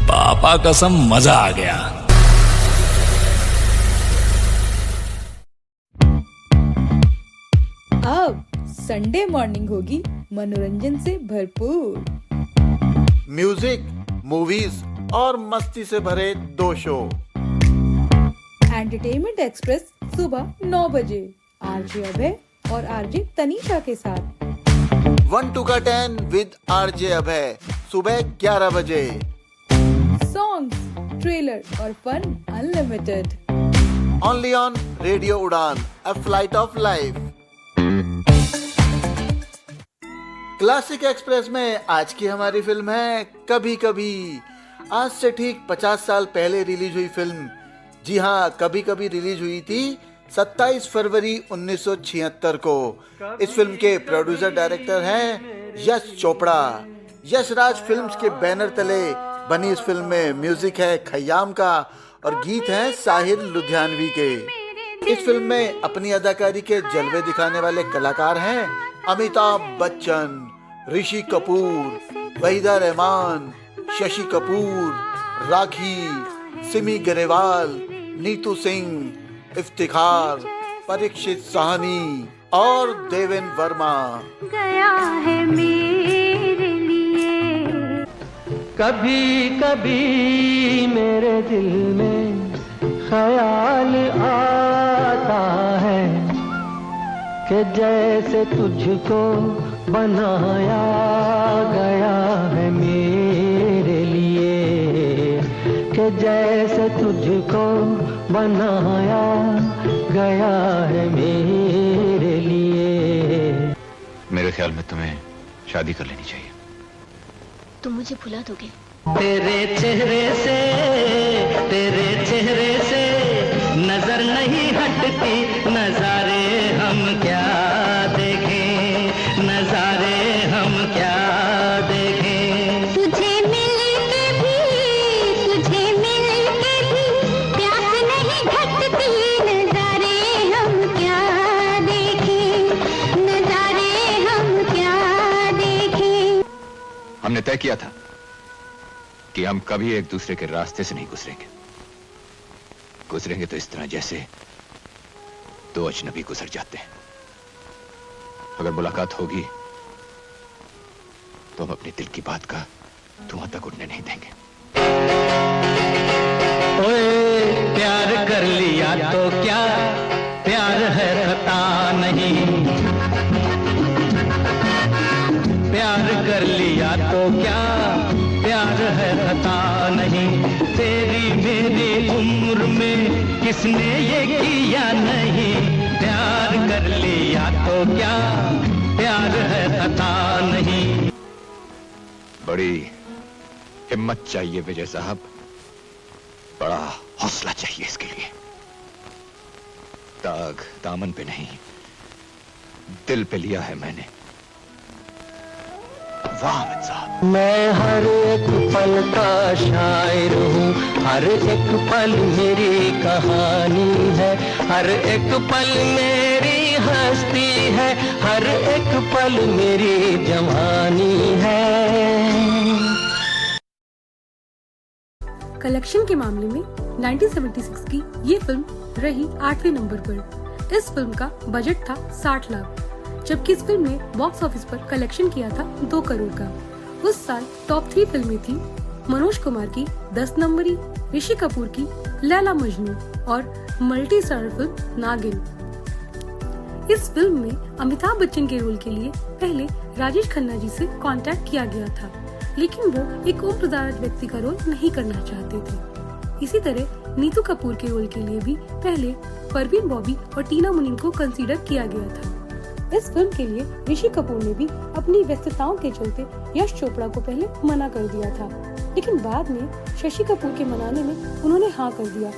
पापा कसम मजा आ गया। अब संडे मॉर्निंग होगी मनोरंजन से भरपूर। म्यूजिक, मूवीज और मस्ती से भरे 2 शो। एंटरटेनमेंट एक्सप्रेस सुबह 9 बजे आरजे अभय और आरजे तनीषा के साथ। 1 to 10 विद आरजे अभय सुबह 11 बजे। सॉन्ग्स, ट्रेलर और fun unlimited. Only on radio Udaan, a flight of life. Classic express में आज की हमारी फिल्म है कभी कभी। आज से ठीक 50 साल पहले रिलीज हुई फिल्म। जी हाँ, कभी कभी रिलीज हुई थी 27 फरवरी 1976 को। इस फिल्म के प्रोड्यूसर डायरेक्टर हैं यश चोपड़ा। यश राज फिल्म्स के बैनर तले बनी इस फिल्म में म्यूजिक है खयाम का और गीत हैं साहिर लुधियानवी के। इस फिल्म में अपनी अदाकारी के जलवे दिखाने वाले कलाकार हैं अमिताभ बच्चन, ऋषि कपूर, वहीदा रहमान, शशि कपूर, राखी, सिमी ग्रेवाल, नीतू सिंह, इफ्तिखार, परीक्षित साहनी और देवेन वर्मा। गया है मेरे लिए कभी कभी मेरे दिल में ख्याल आता है कि जैसे तुझको बनाया गया है मेरे लिए, कि जैसे तुझको बनाया गया है मेरे लिए। मेरे ख्याल में तुम्हें शादी कर लेनी चाहिए। तुम मुझे भुला दोगे? तेरे चेहरे से नजर नहीं हटती, नजारे हम क्या देखें, नजारे हम क्या देखें। तुझे मिलके भी प्यास नहीं घटती, नजारे हम क्या देखें, नजारे हम क्या देखें। हमने तय किया था कि हम कभी एक दूसरे के रास्ते से नहीं गुजरेंगे। गुजरेंगे तो इस तरह जैसे 2 अजनबी गुजर जाते हैं। अगर मुलाकात होगी तो हम अपने दिल की बात का धुआं तक उड़ने नहीं देंगे। ओए प्यार कर लिया तो क्या, प्यार है खता नहीं। प्यार कर लिया तो क्या, प्यार है खता नहीं। तेरी मेरी उम्र में किसने ये किया नहीं। प्यार कर लिया तो क्या, प्यार है खता नहीं। बड़ी हिम्मत चाहिए विजय साहब, बड़ा हौसला चाहिए इसके लिए। दाग दामन पे नहीं, दिल पे लिया है मैंने। वाह साहब। मैं हर एक पल का शायर हूँ, हर एक पल मेरी कहानी है, हर एक पल मेरी हस्ती है, हर एक पल मेरी जवानी है। कलेक्शन के मामले में 1976 की ये फिल्म रही 8वें नंबर पर। इस फिल्म का बजट था 60 लाख, जबकि इस फिल्म ने बॉक्स ऑफिस पर कलेक्शन किया था 2 करोड़ का। उस साल टॉप 3 फिल्में थी मनोज कुमार की 10 नंबरी, ऋषि कपूर की लैला मजनू और मल्टी स्टारर फिल्म नागिन। इस फिल्म में अमिताभ बच्चन के रोल के लिए पहले राजेश खन्ना जी से कांटेक्ट किया गया था, लेकिन वो एक उम्रदराज व्यक्ति का रोल नहीं करना चाहते थे। इसी तरह नीतू कपूर के रोल के लिए भी पहले परवीन बॉबी और टीना मुनीम को कंसीडर किया गया था। इस फिल्म के लिए ऋषि कपूर ने भी अपनी व्यस्तताओं के चलते यश चोपड़ा को पहले मना कर दिया था, लेकिन बाद में शशि कपूर के मनाने में उन्होंने हाँ कर दिया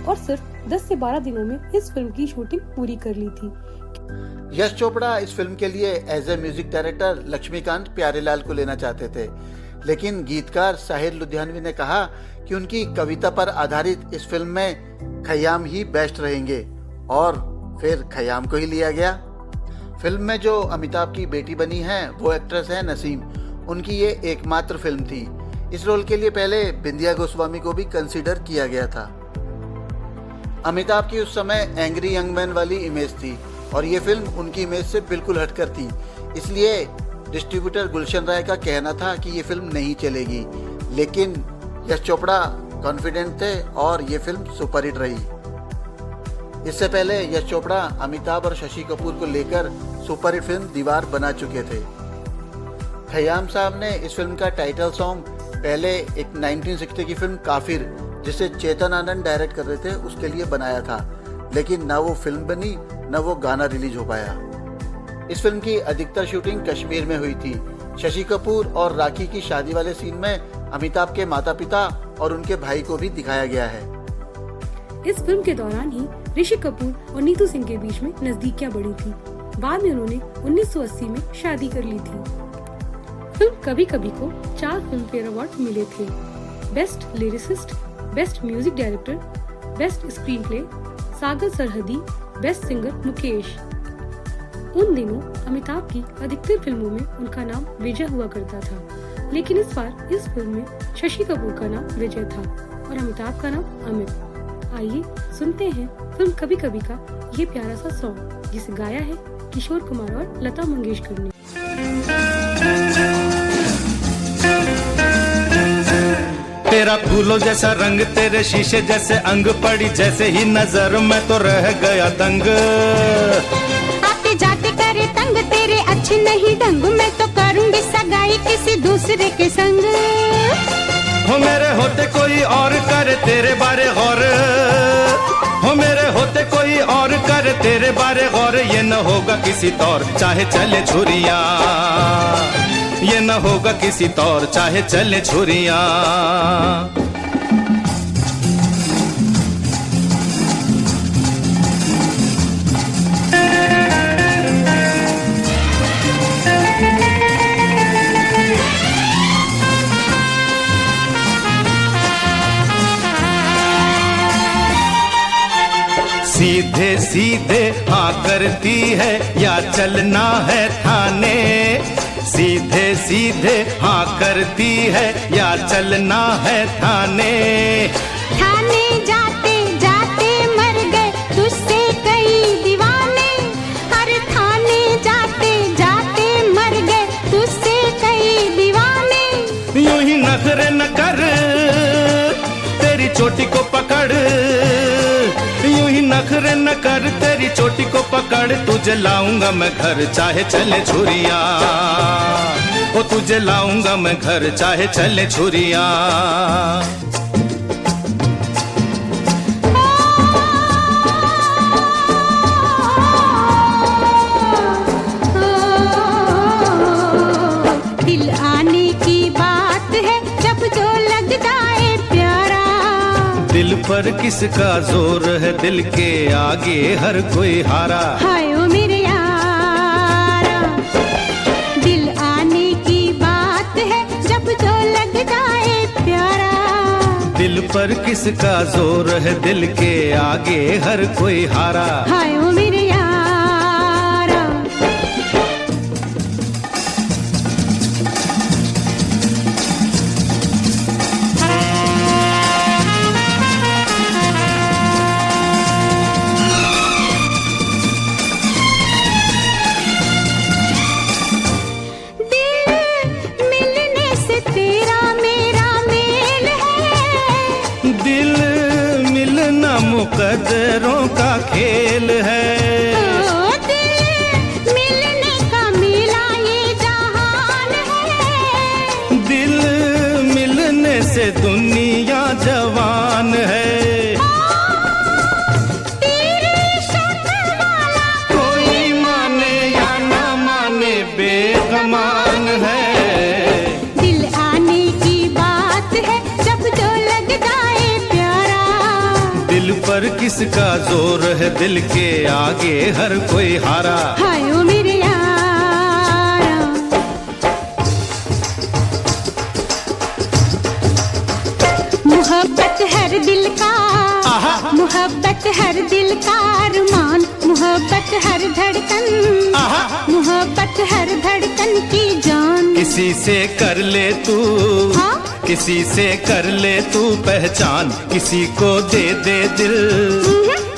और सिर्फ 10 से 12 दिनों में इस फिल्म की शूटिंग पूरी कर ली थी। यश चोपड़ा इस फिल्म के लिए as a music director Laxmikant Pyarelal को लेना चाहते थे, लेकिन गीतकार साहिर लुधियानवी ने कहा कि उनकी कविता पर आधारित इस फिल्म में खयाम ही बेस्ट रहेंगे और फिर खयाम को ही लिया गया। फिल्म में जो अमिताभ की बेटी बनी है वो एक्ट्रेस है नसीम। उनकी ये एकमात्र फिल्म थी। इस रोल के लिए पहले बिंदिया गोस्वामी को भी कंसीडर किया गया था। अमिताभ की उस समय एंग्री यंग मैन वाली इमेज थी और ये फिल्म उनकी इमेज से बिल्कुल हटकर थी, इसलिए डिस्ट्रीब्यूटर गुलशन राय का कहना था कि ये फिल्म नहीं चलेगी, लेकिन यश चोपड़ा कॉन्फिडेंट थे और ये फिल्म सुपरहिट रही। इससे पहले यश चोपड़ा अमिताभ और शशि कपूर को लेकर सुपरहिट फिल्म दीवार बना चुके थे। खयाम साहब ने इस फिल्म का टाइटल सॉन्ग पहले एक 1960 की फिल्म काफिर, जिसे चेतन आनंद डायरेक्ट कर रहे थे, उसके लिए बनाया था, लेकिन ना वो फिल्म बनी न वो गाना रिलीज हो पाया। इस फिल्म की अधिकतर शूटिंग कश्मीर में हुई थी। शशि कपूर और राखी की शादी वाले सीन में अमिताभ के माता पिता और उनके भाई को भी दिखाया गया है। इस फिल्म के दौरान ही ऋषि कपूर और नीतू सिंह के बीच में नजदीकियां बढ़ी थी। बाद में उन्होंने 1980 में शादी कर ली थी। फिल्म कभी कभी को 4 फिल्म फेयर अवार्ड मिले थे। Best lyricist, best music director, best screenplay Sagar Sarhadi, best singer Mukesh. उन दिनों अमिताभ की अधिकतर फिल्मों में उनका नाम विजय हुआ करता था, लेकिन इस बार इस फिल्म में शशि कपूर का नाम विजय था और अमिताभ का नाम अमित। आइए सुनते हैं फिल्म कभी कभी का ये प्यारा सा सॉन्ग, जिसे गाया है किशोर कुमार और लता मंगेशकर ने। तेरा फूलों जैसा रंग, तेरे शीशे जैसे अंग, पड़ी जैसे ही नजर में तो रह गया दंग। आते जाते करे तंग, तेरे अच्छे नहीं ढंग, मैं तो करूंगी सगाई किसी दूसरे के संग। हो मेरे होते कोई और करे तेरे बारे गौर, हो मेरे होते कोई और करे तेरे बारे गौर, ये न होगा किसी तौर चाहे चले छुरिया, ये न होगा किसी तौर चाहे चले छुरिया। सीधे सीधे हाँ करती है या चलना है थाने, सीधे सीधे हाँ करती है या चलना है थाने। थाने जाते जाते मर गए तुझसे कई दीवाने, हर थाने जाते जाते मर गए तुझसे कई दीवाने। यूं ही नखरे न कर तेरी चोटी को पकड़, यूं ही नखरे न कर तेरी चोटी को पकड़, तुझे लाऊंगा मैं घर चाहे चले छुरिया, ओ तुझे लाऊंगा मैं घर चाहे चले छुरिया। दिल आने की बात है जब जो लग जाए प्यारा, दिल पर किसका जोर है, दिल के आगे हर कोई हारा। हाय ओ मेरे यारा, दिल आने की बात है जब जो लग जाए प्यारा, दिल पर किसका जोर है, दिल के आगे हर कोई हारा। हाय ओ मेरे यारा। खेल है। ओ दिल मिलने का मेला ये जहान है। दिल मिलने से दुनिया जवान है। तेरी शक्ल वाला कोई माने या ना माने बेगमान है। दिल आने की बात है जब जो लग जाए प्यारा। दिल पर किसका जोर है, दिल के आगे हर कोई हारा। हाय ओ मेरे यारा, मोहब्बत हर दिल का, मोहब्बत हर दिल का अरमान। मोहब्बत हर धड़कन, मोहब्बत हर धड़कन की जान। किसी से कर ले तू, किसी से कर ले तू पहचान। किसी को दे दे दिल,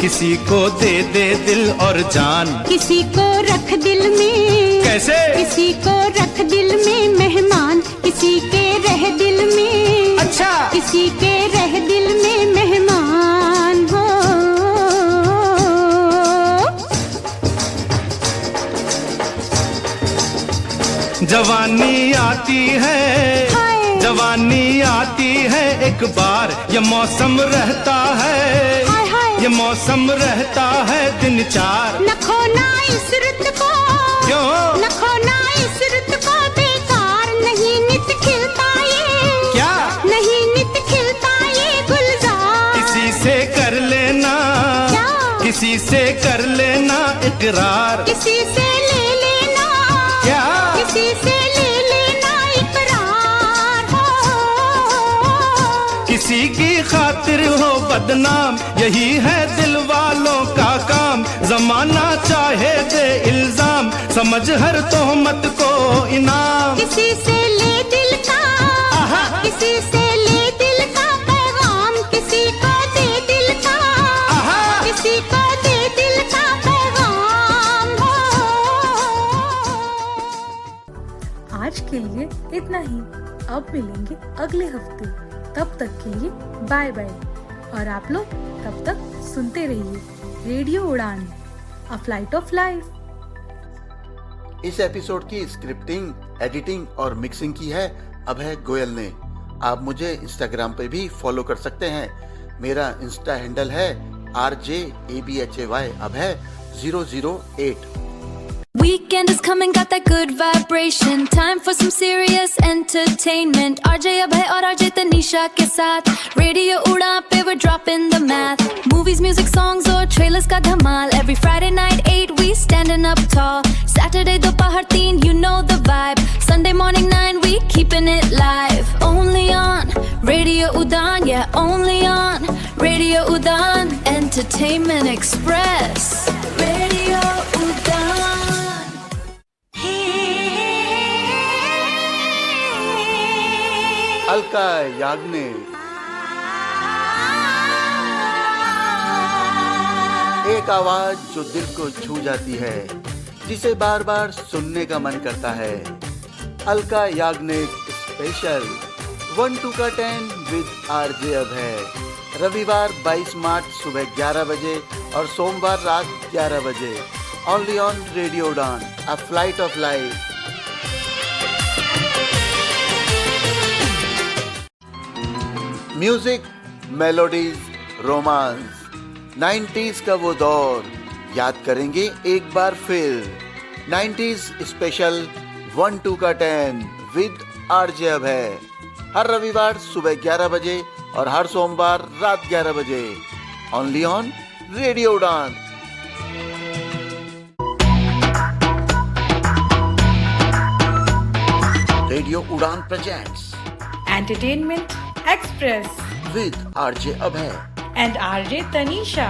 किसी को दे दे दिल और जान। किसी को रख दिल में, कैसे? किसी को रख दिल में मेहमान। किसी के रह दिल में, अच्छा, किसी के रह दिल में मेहमान हो। जवानी आती है, जवानी आती है एक बार। ये मौसम रहता है, ये मौसम रहता है दिन चार। न खोना इस रुत को, क्यों? न खोना इस रुत को बेकार। नहीं नित खिलता ये, क्या? नहीं नित खिलता ये गुलजार। किसी से कर लेना, किसी से कर लेना इकरार। किसी से ले लेना, क्या? किसी से ले लेना इकरार हो। किसी की खातिर हो बदनाम, यही है दिल वालों का काम। जमाना चाहे दे इल्जाम, समझ हर तोहमत को इनाम। किसी से ले दिल का, किसी से ले दिल का पैगाम। किसी को दे दिल का, किसी को दे दिल का पैगाम हो। आज के लिए इतना ही। अब मिलेंगे अगले हफ्ते, तब तक के लिए बाय बाय। और आप लोग तब तक सुनते रहिए radio Udaan, a flight of life. इस एपिसोड की स्क्रिप्टिंग, एडिटिंग और मिक्सिंग की है अभय गोयल ने। आप मुझे इंस्टाग्राम पे भी फॉलो कर सकते हैं। मेरा इंस्टा हैंडल है RJABHAY Abhay 008। Weekend is coming, got that good vibration. Time for some serious entertainment. RJ Abhay और RJ Tanisha के साथ Radio उड़ान पे we're dropping the math. Movies, music, songs और trailers का धमाल. Every Friday night 8 we standing up tall. Saturday दोपहर 3 you know the vibe. Sunday morning 9 we keeping it live. Only on Radio Udaan, yeah, only on Radio Udaan. Entertainment Express. Radio Udaan. Alka Yagnik, एक आवाज जो दिल को छू जाती है, जिसे बार बार सुनने का मन करता है। अलका याग्निक स्पेशल 1-2 का 10 विद RJ अभय। रविवार 22 मार्च सुबह 11 बजे और सोमवार रात 11 बजे। Only on radio Udaan, a flight of life. Music, melodies, romance, 90s का वो दौर याद करेंगे एक बार फिर। 90s स्पेशल 1-2 का 10 विद RJ अभय। हर रविवार सुबह 11 बजे और हर सोमवार रात 11 बजे। ओनली ऑन रेडियो उड़ान। Radio Udaan presents entertainment express with RJ Abhay and RJ Tanisha.